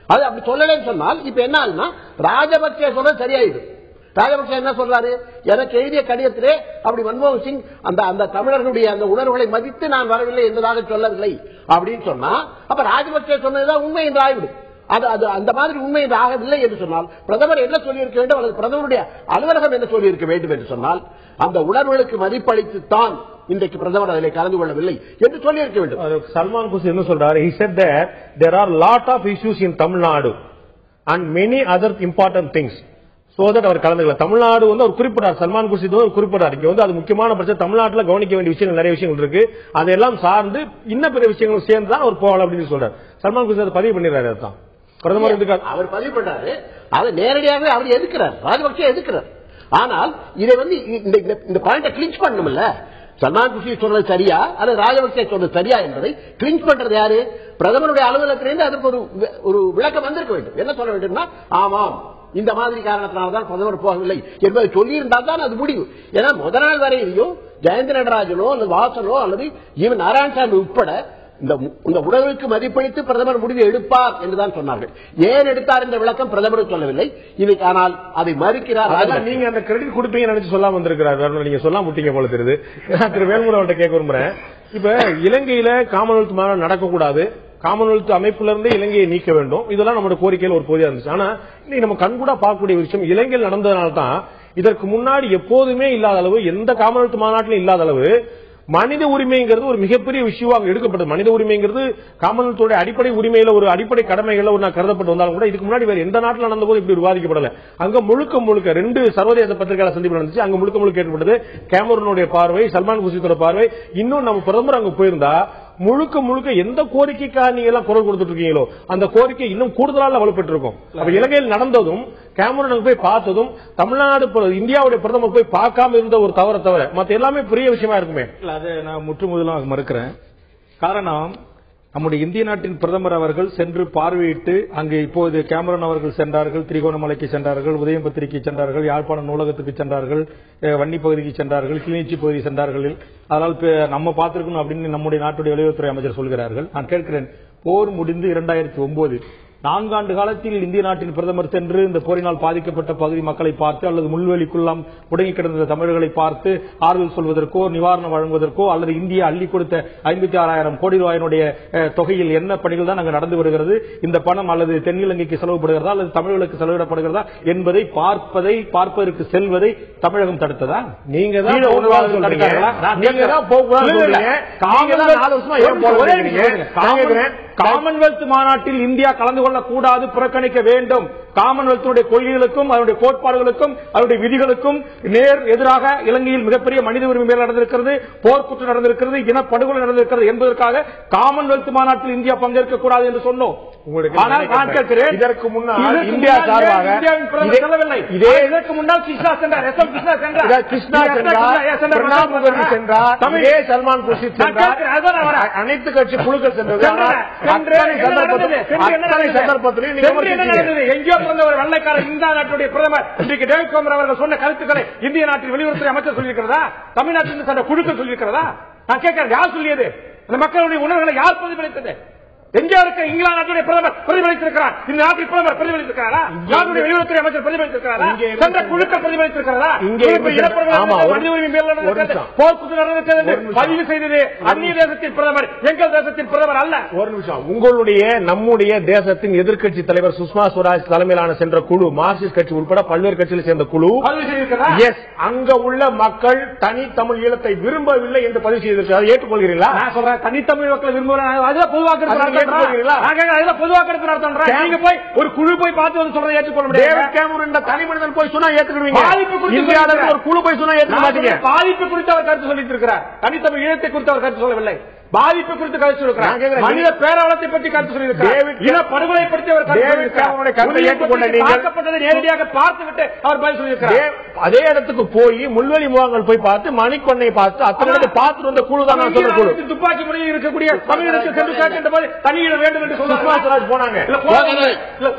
அது அப்படி சொல்லலன்னு சொன்னால் இப்ப என்ன ஆகுதுன்னா ராஜபக்சே சொல்ல சரியாயிடும். ராஜபக்சே என்ன சொல்றாரு, எனக்கு எழுதிய கடிதத்திலே அப்படி மன்மோகன் சிங் அந்த தமிழர்களுடைய அந்த உணர்வுகளை மதித்து நான் வரவில்லை என்பதாக சொல்லவில்லை அப்படின்னு சொன்னா அப்ப ராஜபக்சே சொன்னதுதான் உண்மை என்று ஆகிவிடும். அது அந்த மாதிரி உண்மை என்று ஆகவில்லை என்று சொன்னால் பிரதமர் என்ன சொல்லியிருக்க வேண்டும் அல்லது பிரதமருடைய அலுவலகம் என்ன சொல்லியிருக்க வேண்டும் என்று சொன்னால் அந்த உணர்வுகளுக்கு மதிப்பளித்துத்தான் இன்றைக்கு பிரதமர் அதில் கலந்து கொள்ளவில்லை என்று சொல்லியிருக்க வேண்டும். சல்மான் குர்ஷித் என்ன சொல்றாரு, he said that there are lot of issues in Tamil Nadu and many other important things. So that அவர் கலந்துக்கல. தமிழ்நாடு வந்து அவர் குறிப்பிட்டார், சல்மான் குர்ஷித் ஒரு குறிப்பிட்டார். இங்க வந்து அது முக்கியமான பிரச்சனை, தமிழ்நாட்டில் கவனிக்க வேண்டிய விஷயங்கள் நிறைய விஷயங்கள் இருக்கு, அதெல்லாம் சார்ந்து இன்னும் பெரிய விஷயங்கள் சேர்ந்து தான் அவர் போகலாம் அப்படின்னு சொல்றாரு. சல்மான் குர்ஷித் அதை பதிவு பண்ணிடுறாரு. அதுதான் பிரதமர் அவர் பதிவு பண்றாரு. அதை நேரடியாக அவர் எதிர்க்கிறார், ராஜபக்சே எதிர்க்கிறார். ஆனால் இதை வந்து இந்த பாயிண்ட கிளின்ச் பண்ணணும்ல, சல்மான் குர்ஷித் சொன்னது சரியா அல்லது ராஜபக்சே சொன்னது சரியா என்பதை கிளின்ச் பண்றது யாரு? பிரதமருடைய அலுவலகத்திலிருந்து அதற்கு ஒரு விளக்கம் வந்திருக்க வேண்டும். என்ன சொல்ல வேண்டும்னா ஆமாம் இந்த மாதிரி காரணத்தினால்தான் பிரதமர் போகவில்லை என்பதை சொல்லியிருந்தால் தான் அது முடிவு. ஏன்னா முதல் நாள் வரையிலையும் ஜெயந்தி நடராஜனோ அல்லது வாசனோ அல்லது ஈவன் நாராயணசாமி உட்பட இந்த உணர்வுக்கு மதிப்பளித்து பிரதமர் முடிவு எடுப்பார் என்றுதான் சொன்னார்கள். ஏன் எடுத்தார் என்ற விளக்கம் பிரதமர் சொல்லவில்லை. இன்னைக்கு ஆனால் அதை மறுக்கிறார். நீங்க அந்த கிரெடிட் கொடுப்பீங்க நினைச்சு சொல்லாம வந்திருக்கிறார், நீங்க சொல்ல முட்டீங்க போல தெரியுது. திரு வேல்முருகன் கேட்க விரும்புறேன். இப்ப இலங்கையில காமன்வெல்த் மாநாடு நடக்கக்கூடாது, காமன்வெல்த் அமைப்புல இருந்து இலங்கையை நீக்க வேண்டும், இதெல்லாம் நம்மளோட கோரிக்கையில் ஒரு பகுதியா இருந்துச்சு. ஆனா இன்னைக்கு நம்ம கண்கூடா பார்க்கக்கூடிய விஷயம் இலங்கையில் நடந்ததுனால்தான் இதற்கு முன்னாடி எப்போதுமே இல்லாத அளவு, எந்த காமன்வெல்த் மாநாட்டிலும் இல்லாத அளவு மனித உரிமைங்கிறது ஒரு மிகப்பெரிய விஷயம் அங்க எடுக்கப்பட்டது. மனித உரிமைங்கிறது காமன்வெல்த்தோட அடிப்படை உரிமையில ஒரு அடிப்படை கடமைகளை ஒரு கருதப்பட்டு வந்தாலும் கூட இதுக்கு முன்னாடி வேற எந்த நாட்டில் நடந்த போது இப்படி விவாதிக்கப்படல. அங்க முழுக்க 2 சர்வதேச பத்திரிகையாளர் சந்திப்பு நடந்துச்சு. அங்க முழுக்க ஏற்பட்டது கேமரூனுடைய பார்வை, சல்மான் குர்ஷித்தோட பார்வை. இன்னும் நம்ம பிரதமர் அங்க போயிருந்தா முழுக்க எந்த கோரிக்கைக்காக நீங்க எல்லாம் குரல் கொடுத்துட்டு இருக்கீங்களோ அந்த கோரிக்கை இன்னும் கூடுதலாக வலுப்பட்டு இருக்கும். அப்ப இலங்கையில் நடந்ததும் கேமரூன் போய் பார்த்ததும் தமிழ்நாடு இந்தியாவுடைய பிரதமர் போய் பார்க்காம இருந்த ஒரு தவிர மற்ற எல்லாமே பெரிய விஷயமா இருக்குமே. அதை நான் முற்றுமுதலாக மறுக்கிறேன். காரணம், நம்முடைய இந்திய நாட்டின் பிரதமர் அவர்கள் சென்று பார்வையிட்டு அங்கு இப்போது கேமரூன் அவர்கள் சென்றார்கள், திரிகோணமலைக்கு சென்றார்கள், உதயம் பத்திரிகை சென்றார்கள், யாழ்ப்பாணம் நூலகத்துக்கு சென்றார்கள், வன்னி பகுதிக்கு சென்றார்கள், கிளிநொச்சி பகுதி சென்றார்கள். அதனால் நம்ம பார்த்திருக்கணும் அப்படின்னு நம்முடைய நாட்டுடைய வெளியுறவுத்துறை அமைச்சர் சொல்கிறார்கள். நான் கேட்கிறேன், போர் முடிந்து 2009 4 ஆண்டு காலத்தில் இந்திய நாட்டின் பிரதமர் சென்று இந்த போரினால் பாதிக்கப்பட்ட பகுதி மக்களை பார்த்து அல்லது முள்வெளிக்குள்ளாம் முடங்கி கிடந்த தமிழர்களை பார்த்து ஆறுதல் சொல்வதற்கோ நிவாரணம் வழங்குவதற்கோ அல்லது இந்தியா அள்ளி கொடுத்த 56,000 கோடி ரூபாயினுடைய தொகையில் என்ன பணிகள் தான் அங்கு நடந்து வருகிறது, இந்த பணம் அல்லது தென்னிலங்கைக்கு செலவுபடுகிறதா அல்லது தமிழர்களுக்கு செலவிடப்படுகிறதா என்பதை பார்ப்பதற்கு செல்வதை தமிழகம் தடுத்ததா? நீங்க தான் காமன்வெல்த் மாநாட்டில் இந்தியா கலந்து கொள்ளக்கூடாது, புறக்கணிக்க வேண்டும். காமன்வெல்த்துடைய கொள்கைகளுக்கும் அதனுடைய கோட்பாடுகளுக்கும் அதனுடைய விதிகளுக்கும் நேர் எதிராக இலங்கையில் மிகப்பெரிய மனித உரிமை மீறல் நடந்திருக்கிறது, போர்க்குற்றம் நடந்திருக்கிறது, இனப்படுகொலை நடந்திருக்கிறது என்பதற்காக காமன்வெல்த் மாநாட்டில் இந்தியா பங்கேற்க கூடாது என்று சொன்னோம். ஆனால் நான் கேட்கிறேன், இதற்கு முன்னால் இந்தியா சார்பாக செல்லவில்லை. இதற்கு முன்னால் கிருஷ்ணா சென்றார், சல்மான் குர்ஷித் சென்றார், அனைத்து கட்சி குழுக்கள் சென்றது. எங்கேயோ பிறந்தவர் வெள்ளைக்கார இந்தியா நாட்டுடைய பிரதமர் இன்றைக்கு டேவிட் காமரன் அவர்கள் சொன்ன கருத்துக்களை இந்திய நாட்டில் வெளியுறவுத்துறை அமைச்சர் சொல்லியிருக்கிறதா? தமிழ்நாட்டில் சென்ற குழுக்கள் சொல்லியிருக்கிறதா? நான் கேட்கிறேன், யார் சொல்லியது? அந்த மக்களுடைய உணர்வுகளை யார் பிரதிபலித்தது? எங்கே இருக்க இங்கிலாந்து நாட்டுடைய பிரதமர் பிரதிபலித்திருக்கிறார், இந்த நாட்டில் பிரதமர் பிரதிபலித்திருக்கிறாரா? நாட்டுடைய வெளியுறவுத்துறை அமைச்சர் பிரதிபலித்திருக்கிறாரா? சென்ற குழுக்கள் பிரதிபலித்திருக்கிறதா? பதிவு செய்தது அந்நிய தேசத்தின் பிரதமர், எங்கள் தேசத்தின் பிரதமர் அல்ல. ஒரு நிமிஷம், உங்களுடைய நம்முடைய தேசத்தின் எதிர்க்கட்சி தலைவர் சுஷ்மா ஸ்வராஜ் தலைமையிலான சென்ற குழு, மார்க்சிஸ்ட் கட்சி உட்பட பல்வேறு கட்சியில் சேர்ந்த குழு அங்க உள்ள மக்கள் தனித்தமிழ் ஈழத்தை விரும்பவில்லை என்று பதிவு செய்திருக்கிறார். ஏற்றுக்கொள்கிறீர்களா? நான் சொல்றேன், தனித்தமிழ் மக்களை விரும்புகிறாங்க, அதுதான் பொதுவாக நீங்க போய் ஒரு குழு போய் பார்த்து வந்து சொல்றதை ஏற்றுக்கொள்ள முடியாது. தனி மனிதன் போய் சொன்னா ஏற்றுக்கொள்வீங்க, ஒரு குழு போய் சொன்னா ஏற்றுக்க மாட்டீங்க. பாதிப்பு குறித்து அவர் கருத்து சொல்லிட்டு இருக்கிறார், தனித்தமிழ் ஈழத்தை குறித்து அவர் கருத்து சொல்லவில்லை. பாதிப்பு குறித்து கருத்து சொல்லிருக்கிறார், மனித பேரவலத்தை பற்றி கருத்து சொல்லியிருக்கிறார், இனப்படுகொலை பற்றி அவர் கருத்து நேரடியாக பார்த்துவிட்டு அவர் பதில் சொல்லியிருக்கிறார். அதே இடத்துக்கு போய் முள்வெளி முகாம்கள் போய் பார்த்து மணிக்கொன்னை பார்த்து அத்தனை இடத்தை பார்த்துட்டு வந்த குழு தான் சொல்ற குழு. துப்பாக்கி முறையில் இருக்கக்கூடிய தமிழகத்தில் சென்று காட்டுகின்ற போது தனியிட வேண்டும் என்று சுஷ்மா ஸ்வராஜ் போனாங்க.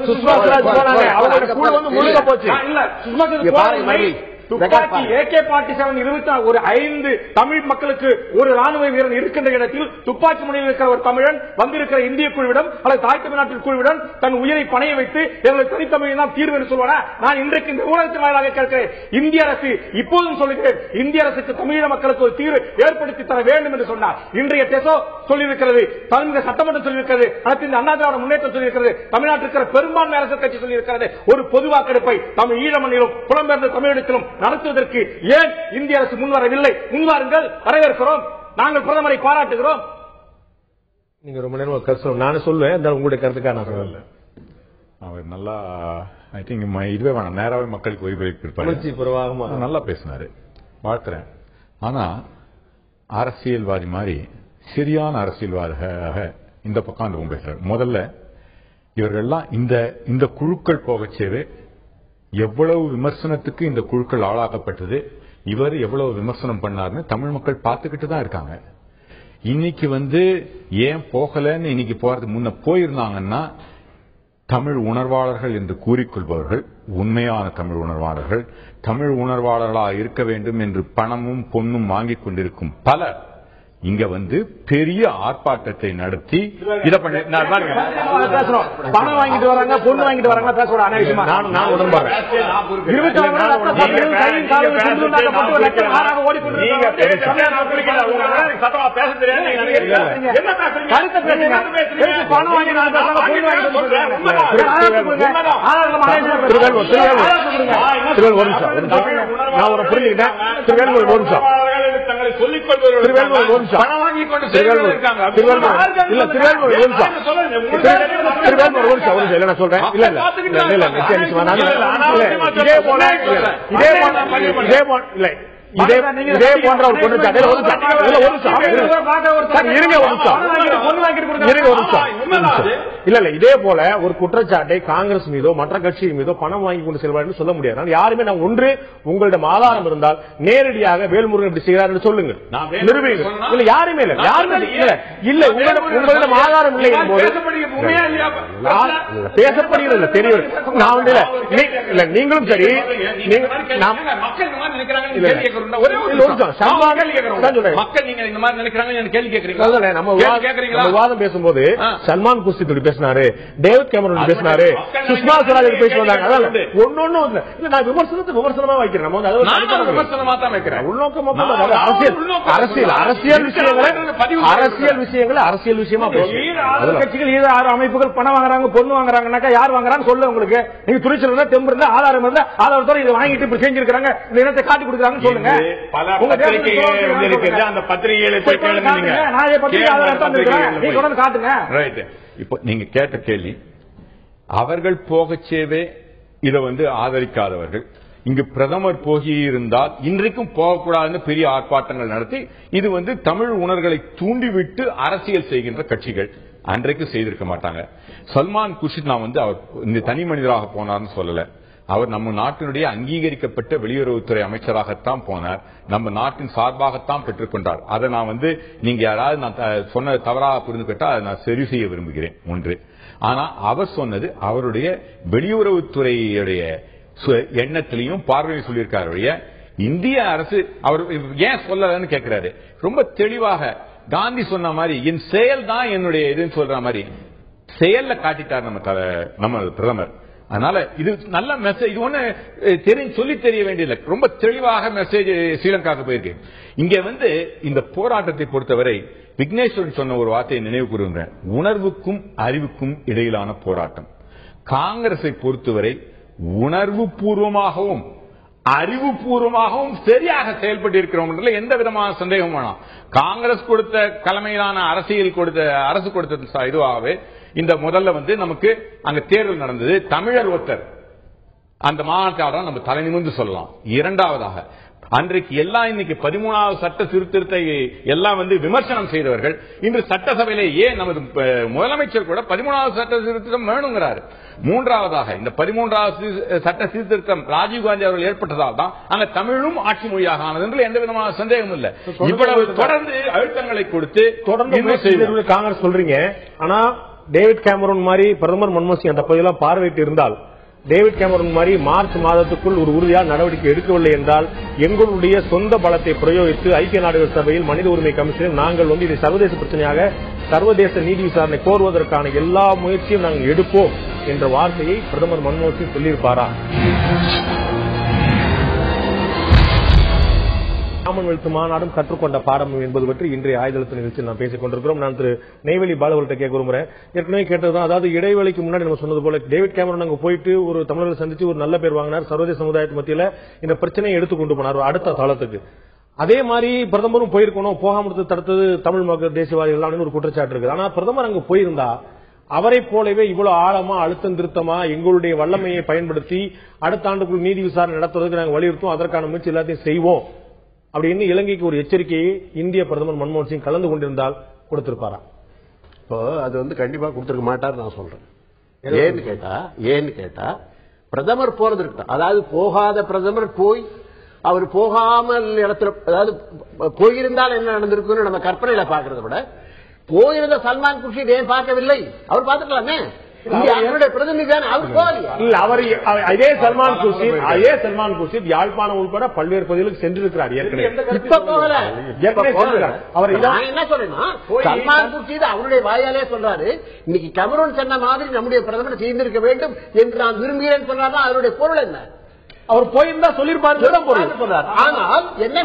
சுஷ்மா ஸ்வராஜ் போனாங்க, அவருடைய குழு வந்து முழுக்க போச்சு. இல்ல சுஷ்மா ஸ்வராஜ் துப்பாக்கி AK-47 ஒரு 5 தமிழ் மக்களுக்கு ஒரு ராணுவ வீரன் இருக்கின்ற இடத்தில் துப்பாக்கி முனையில் இருக்கிற ஒரு தமிழன் வந்திருக்கிற இந்திய குழுவிடம் அல்லது தாய் தமிழ்நாட்டில் குழுவிடம் தன் உயிரை பணைய வைத்து எங்களுக்கு தனித்தமிழ் தான் தீர்வு என்று சொல்வானா? நான் இன்றைக்கு இந்த ஊடகத்தின் வாயிலாக கேட்கிறேன், இந்திய அரசு இப்போதும் சொல்லுகிறேன், இந்திய அரசுக்கு தமிழக மக்களுக்கு ஒரு தீர்வு ஏற்படுத்தி தர வேண்டும் என்று சொன்னார். இன்றைய டெசோ சொல்லியிருக்கிறது, தமிழக சட்டமன்றம் சொல்லியிருக்கிறது, அனைத்து அண்ணா திராவிட முன்னேற்றம் சொல்லியிருக்கிறது, தமிழ்நாட்டில் இருக்கிற பெரும்பான்மை அரசு கட்சி சொல்லியிருக்கிறது. ஒரு பொது வாக்கெடுப்பை தமிழ் ஈழ மண்ணிலும் புலம்பெயர்ந்த தமிழகத்திலும் நடத்துவதற்கு ஏன் இந்திய அரசு முன்வரவில்லை? முன்வாருங்கள், வரவேற்கிறோம், நாங்கள் பிரதமரை பாராட்டுகிறோம். நீங்க ரொம்ப நேரம் கருத்து நானும் சொல்லுவேன், உங்களுடைய கருத்துக்காக நான் சொல்லல. அவர் நல்லா ஐ திங்க் இதுவே வேணாம், நேராவே மக்களுக்கு ஒய்வு நல்லா பேசினாரு, வாழ்த்துறேன். ஆனா அரசியல்வாதி மாதிரி சரியான அரசியல்வாதியாக இந்த பக்கம் அந்த பேசுறாரு. முதல்ல இவர்கள்லாம் இந்த குழுக்கள் போகச்சேவே எவ்வளவு விமர்சனத்துக்கு இந்த குழுக்கள் ஆளாக்கப்பட்டது, இவர் எவ்வளவு விமர்சனம் பண்ணாருன்னு தமிழ் மக்கள் பார்த்துக்கிட்டு தான் இருக்காங்க. இன்னைக்கு ஏன் போகலன்னு இன்னைக்கு போறதுக்கு முன்ன போயிருந்தாங்கன்னா தமிழ் உணர்வாளர்கள் என்று கூறிக்கொள்பவர்கள், உண்மையான தமிழ் உணர்வாளர்கள், தமிழ் உணர்வாளர்களாக இருக்க வேண்டும் என்று பணமும் பொன்னும் வாங்கிக் கொண்டிருக்கும் பலர் இங்க பெரிய ஆர்ப்பாட்டத்தை நடத்தி இதை பண்ணி பணம் வாங்கிட்டு வராங்க, பொண்ணு வாங்கிட்டு வராங்க பேச அனாவசியமா நான் உடன்பாடு. பணம் வாங்கி கொண்டு இதே போன்ற ஒரு குற்றச்சாட்டு இல்ல இதே போல ஒரு குற்றச்சாட்டை காங்கிரஸ் மீதோ மற்ற கட்சியின் மீதோ பணம் வாங்கி கொண்டு செல்வார் சொல்ல முடியாது. யாருமே நான் ஒன்று உங்களிடம் ஆதாரம் இருந்தால் நேரடியாக வேல்முருகன் எப்படி செய்கிறார் என்று சொல்லுங்க, நிரூபிங்க. இல்ல யாருமே இல்ல, யாருமே இல்ல உங்களிடம் ஆதாரம் இல்லை போது பேசப்படுகிறது தெரியும். நான் இல்ல நீங்களும் சரி கேட்கறோம். ஒரே ஒரு கேள்வி கேட்கறோம். மக்கள் நீங்க இந்த மாதிரி நினைக்கிறாங்க கேள்வி கேட்கறீங்களா? நம்ம விவாதம் பேசும்போது சல்மான் குர்ஷித் பேசினாரு, டேவிட் கேமரூன் பேசினாரு, சுஷ்மா ஸ்வராஜ் பேசி வந்தாங்க. ஒன்னொன்னு இல்ல, நான் விமர்சனத்தை விமர்சனமா வைக்கிறேன். நம்ம விமர்சனமா தான் வைக்கிறேன். அரசியல் விஷயங்களை அரசியல் விஷயமா கட்சிகள் அமைப்புகள் பணம் வாங்குறாங்க, பொண்ணு வாங்குறாங்கன்னாக்கா யார் வாங்குறான்னு சொல்ல உங்களுக்கு. நீங்க துணிச்சல் இருந்தா, தெம்பு இருந்தா, ஆதாரம் இருந்தா, ஆதாரத்தோட இதை வாங்கிட்டு இப்படி செஞ்சிருக்காங்க, இந்த இனத்தை காட்டி கொடுக்குறாங்கன்னு சொல்லுங்க. அந்த பத்திரிகைகளை காட்டுங்க. இப்போ நீங்க கேட்ட கேள்வி, அவர்கள் போகச்சேவே இதை ஆதரிக்காதவர்கள் இங்கு பிரதமர் போகியிருந்தால் இன்றைக்கும் போகக்கூடாதுன்னு பெரிய ஆர்ப்பாட்டங்கள் நடத்தி இது தமிழ் உணர்வுகளை தூண்டிவிட்டு அரசியல் செய்கின்ற கட்சிகள். அன்றைக்கு செய்திருக்க மாட்டாங்க. சல்மான் குர்ஷித் நான் அவர் இந்த தனி மனிதராக போனார்னு சொல்லல. அவர் நம்ம நாட்டினுடைய அங்கீகரிக்கப்பட்ட வெளியுறவுத்துறை அமைச்சராகத்தான் போனார். நம்ம நாட்டின் சார்பாகத்தான் பெற்றுக்கொண்டார். அதை நான் நீங்க யாராவது நான் சொன்ன தவறாக புரிந்துகிட்டா அதை நான் சரி செய்ய விரும்புகிறேன். ஒன்று. ஆனா அவர் சொன்னது அவருடைய வெளியுறவுத்துறையுடைய எண்ணத்திலையும் பார்வையை சொல்லியிருக்காரு. இந்திய அரசு அவர் ஏன் சொல்லலன்னு கேட்கிறாரு. ரொம்ப தெளிவாக காந்தி சொன்ன மாதிரி என் செயல் தான் என்னுடைய இதுன்னு சொல்ற மாதிரி செயல்ல காட்டிட்டார் நம்ம பிரதமர். அதனால இது நல்ல மெசேஜ். இது ஒண்ணு சொல்லி தெரிய வேண்டியதில்லை. ரொம்ப தெளிவாக மெசேஜ் ஸ்ரீலங்காவுக்கு போயிருக்கு. இங்க இந்த போராட்டத்தை பொறுத்தவரை விக்னேஸ்வரன் சொன்ன ஒரு வார்த்தையை நினைவு கூறுகின்றேன். உணர்வுக்கும் அறிவுக்கும் இடையிலான போராட்டம். காங்கிரஸை பொறுத்தவரை உணர்வு பூர்வமாகவும் அறிவுபூர்வமாகவும் சரியாக செயல்பட்டு இருக்கிறோம். எந்த விதமான சந்தேகம் வேணாம். காங்கிரஸ் கொடுத்த தலைமையிலான அரசு கொடுத்த இதுவாகவே இந்த முதல்ல நமக்கு அங்க தேர்தல் நடந்தது. தமிழர் ஒருத்தர் அந்த மாநாட்டாளர் நம்ம தலை நிமிர்ந்து சொல்லலாம். இரண்டாவதாக அன்றைக்கு எல்லாம் இன்னைக்கு 13வது சட்ட திருத்தத்தை எல்லாம் விமர்சனம் செய்தவர்கள் இன்று சட்டசபையிலே ஏன் நமது முதலமைச்சர் கூட 13வது சட்ட திருத்தம் வேணுங்கிறார். மூன்றாவதாக இந்த 13வது சட்ட சீர்திருத்தம் ராஜீவ்காந்தி அவர்கள் ஏற்பட்டதால் தான் அங்க தமிழும் ஆட்சி மொழியாக ஆனது என்று எந்த விதமான சந்தேகம் இல்லை. இவ்வளவு தொடர்ந்து அழுத்தங்களை கொடுத்து தொடர்ந்து காங்கிரஸ் சொல்றீங்க. ஆனா டேவிட் கேமரூன் மாதிரி பிரதமர் மன்மோகன் சிங் அந்த பகுதியெல்லாம் பார்வையிட்டு இருந்தால், டேவிட் கேமரூன் மாதிரி மார்ச் மாதத்துக்குள் ஒரு உறுதியான நடவடிக்கை எடுக்கவில்லை என்றால் எங்களுடைய சொந்த பலத்தை பிரயோகித்து ஐக்கிய நாடுகள் சபையில் மனித உரிமை கமிஷனில் நாங்கள் இதை சர்வதேச பிரச்சனையாக சர்வதேச நீதி விசாரணை கோருவதற்கான எல்லா முயற்சியும் நாங்கள் எடுப்போம் என்ற வார்த்தையை பிரதமர் மன்மோகன் சிங் சொல்லியிருப்பாரா? காமன்வெல்த் மாநாடும் கற்றுக்கொண்ட பாடம் என்பது பற்றி இன்றைய ஆயுதளத்து நிகழ்ச்சியில் நாம் பேசிக் கொண்டிருக்கிறோம். நான் திரு நெய்வேலி பாலவர்கிட்ட கேட்க விரும்புகிறேன். ஏற்கனவே கேட்டதுதான், அதாவது இடைவெளிக்கு முன்னாடி நம்ம சொன்னது போல டேவிட் கேமரூன் அங்க போயிட்டு ஒரு தமிழர்களை சந்திச்சு ஒரு நல்ல பேர் வாங்கினார். சர்வதேச சமுதாயத்து மத்தியில் இந்த பிரச்சனையை எடுத்துக் கொண்டு போனார் அடுத்த தளத்துக்கு. அதே மாதிரி பிரதமரும் போயிருக்கணும், போகாம தடுத்தது தமிழ் மக்கள் தேசியவாதிகள் அப்படின்னு ஒரு குற்றச்சாட்டு இருக்குது. ஆனா பிரதமர் அங்க போயிருந்தா அவரை போலவே இவ்வளவு ஆழமா அழுத்தம் திருத்தமா எங்களுடைய வல்லமையை பயன்படுத்தி அடுத்த ஆண்டுக்குள் நீதி விசாரணை நடத்துவதற்கு நாங்கள் வலியுறுத்தும், அதற்கான முயற்சி எல்லாத்தையும் செய்வோம் அப்படின்னு இலங்கைக்கு ஒரு எச்சரிக்கையை இந்திய பிரதமர் மன்மோகன் சிங் கலந்து கொண்டிருந்தால் கொடுத்திருப்பாரா? இப்போ அது கண்டிப்பா கொடுத்திருக்க மாட்டார் நான் சொல்றேன். ஏன்னு கேட்டா பிரதமர் போறது இருக்கு. அதாவது போகாத பிரதமர் போய் அவர் போகாமல் இடத்துல, அதாவது போயிருந்தால் என்ன நடந்திருக்குன்னு நம்ம கற்பனையில பாக்குறத விட போயிருந்த சல்மான் குர்ஷித் ஏன் பார்க்கவில்லை? அவர் பார்த்துக்கலாமே. என்னுடைய பிரதிநிதி தானே அவர். இதே சல்மான் குர்ஷித் யாழ்ப்பாணம் உட்பட பல்வேறு பகுதிகளுக்கு சென்றிருக்கிறார். இப்ப போகல. அவர் என்ன சொல்றேன்னா, சல்மான் குர்ஷித் அவருடைய வாயாலே சொல்றாரு, இன்னைக்கு கேமரூன் சொன்ன மாதிரி நம்முடைய பிரதமர் செய்திருக்க வேண்டும் என்று நான் விரும்புகிறேன் சொன்னாதான் அதனுடைய பொருள் என்ன? அவர் போயிருந்தா சொல்லிருப்பாரு. ஆனால் என்ன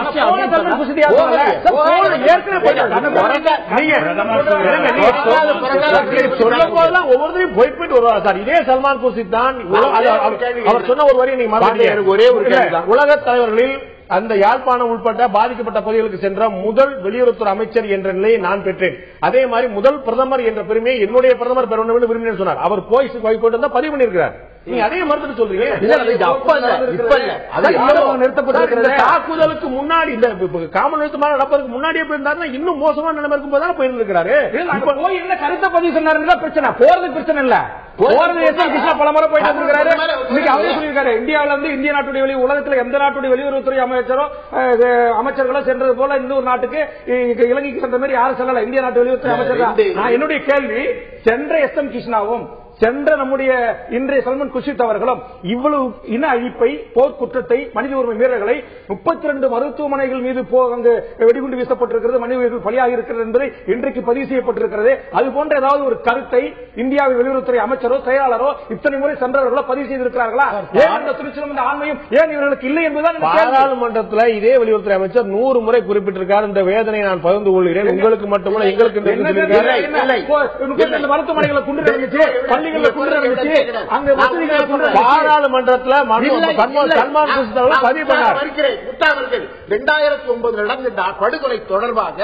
ஒவ்வொருத்தரையும் போயிட்டு வருவார் சார். இதே சல்மான் குர்ஷித் தான் அவர் சொன்ன ஒரு வரி நீங்க ஒரே ஒரு உலக தலைவர்களில் அந்த யாழ்ப்பாணம் உட்பட்ட பாதிக்கப்பட்ட பகுதிகளுக்கு சென்ற முதல் வெளியுறவுத்துறை அமைச்சர் என்ற நிலையை நான் பெற்றேன். அதே மாதிரி முதல் பிரதமர் என்ற பெருமையை என்னுடைய பிரதமர் பெற வேண்டும் விரும்பினேன் சொன்னார். அவர் போயிட்டு தான் பதிவு பண்ணியிருக்கிறார். நீங்க அதே மறுத்து சொல்றீங்க. தாக்குதலுக்கு முன்னாடி இந்த காமன்வெல்த் மாநாடு நடப்பதற்கு முன்னாடியே போயிருந்தாருன்னா இன்னும் மோசமான நிலைமை இருக்கும் போது போயிருந்திருக்காரு. என்ன கருத்தை பதிவு சொன்னாரு பிரச்சனை, போறதுக்கு பிரச்சனை இல்ல. பல முறை போயிட்டு அவரே சொல்லியிருக்காரு, இந்தியாவில இந்திய நாட்டுடைய வெளி உலகத்தில் எந்த நாட்டுடைய வெளியுறவுத்துறை அமைச்சர்களோ சென்றது போல இந்த ஒரு நாட்டுக்கு இலங்கைக்கு சென்ற மாதிரி யாரும் செல்லல. இந்திய நாட்டு வெளியுறவுத்துறை அமைச்சர். என்னுடைய கேள்வி, சென்ற எஸ் எம் கிருஷ்ணாவும் சென்ற நம்முடைய இன்றைய சல்மான் குர்ஷித் அவர்களும் இவ்வளவு இன அழிப்பை, போர் குற்றத்தை, மனித உரிமை மீறல்களை 32 மருத்துவமனைகள் மீது அங்கு வெடிகுண்டு வீசப்பட்டிருக்கிறது, மனித உயிர்கள் பலியாக இருக்கிறது என்பதை இன்றைக்கு பதிவு செய்யப்பட்டிருக்கிறது. அது போன்ற ஏதாவது ஒரு கருத்தை இந்தியாவின் வெளியுறவுத்துறை அமைச்சரோ செயலாளரோ இத்தனை முறை சென்றவர்களோ பதிவு செய்திருக்கிறார்களா? ஏன் அந்த துணிச்சலும் இந்த ஆண்மையும் ஏன் இவர்களுக்கு இல்லை என்பதுதான் பாராளுமன்றத்தில் இதே வெளியுறவுத்துறை அமைச்சர் 100 முறை குறிப்பிட்டிருக்கார். இந்த வேதனை நான் பகிர்ந்து கொள்கிறேன், உங்களுக்கு மட்டுமல்ல எங்களுக்கு மருத்துவமனைகளை குண்டு நடந்துச்சு, பள்ளிகளில் குண்டு நடந்துச்சு, அங்க பாராளுமன்றத்தில் சல்மான் குர்ஷித் அவர்கள் பதிவு பண்ணார். 2009 நடந்த படுகொலை தொடர்பாக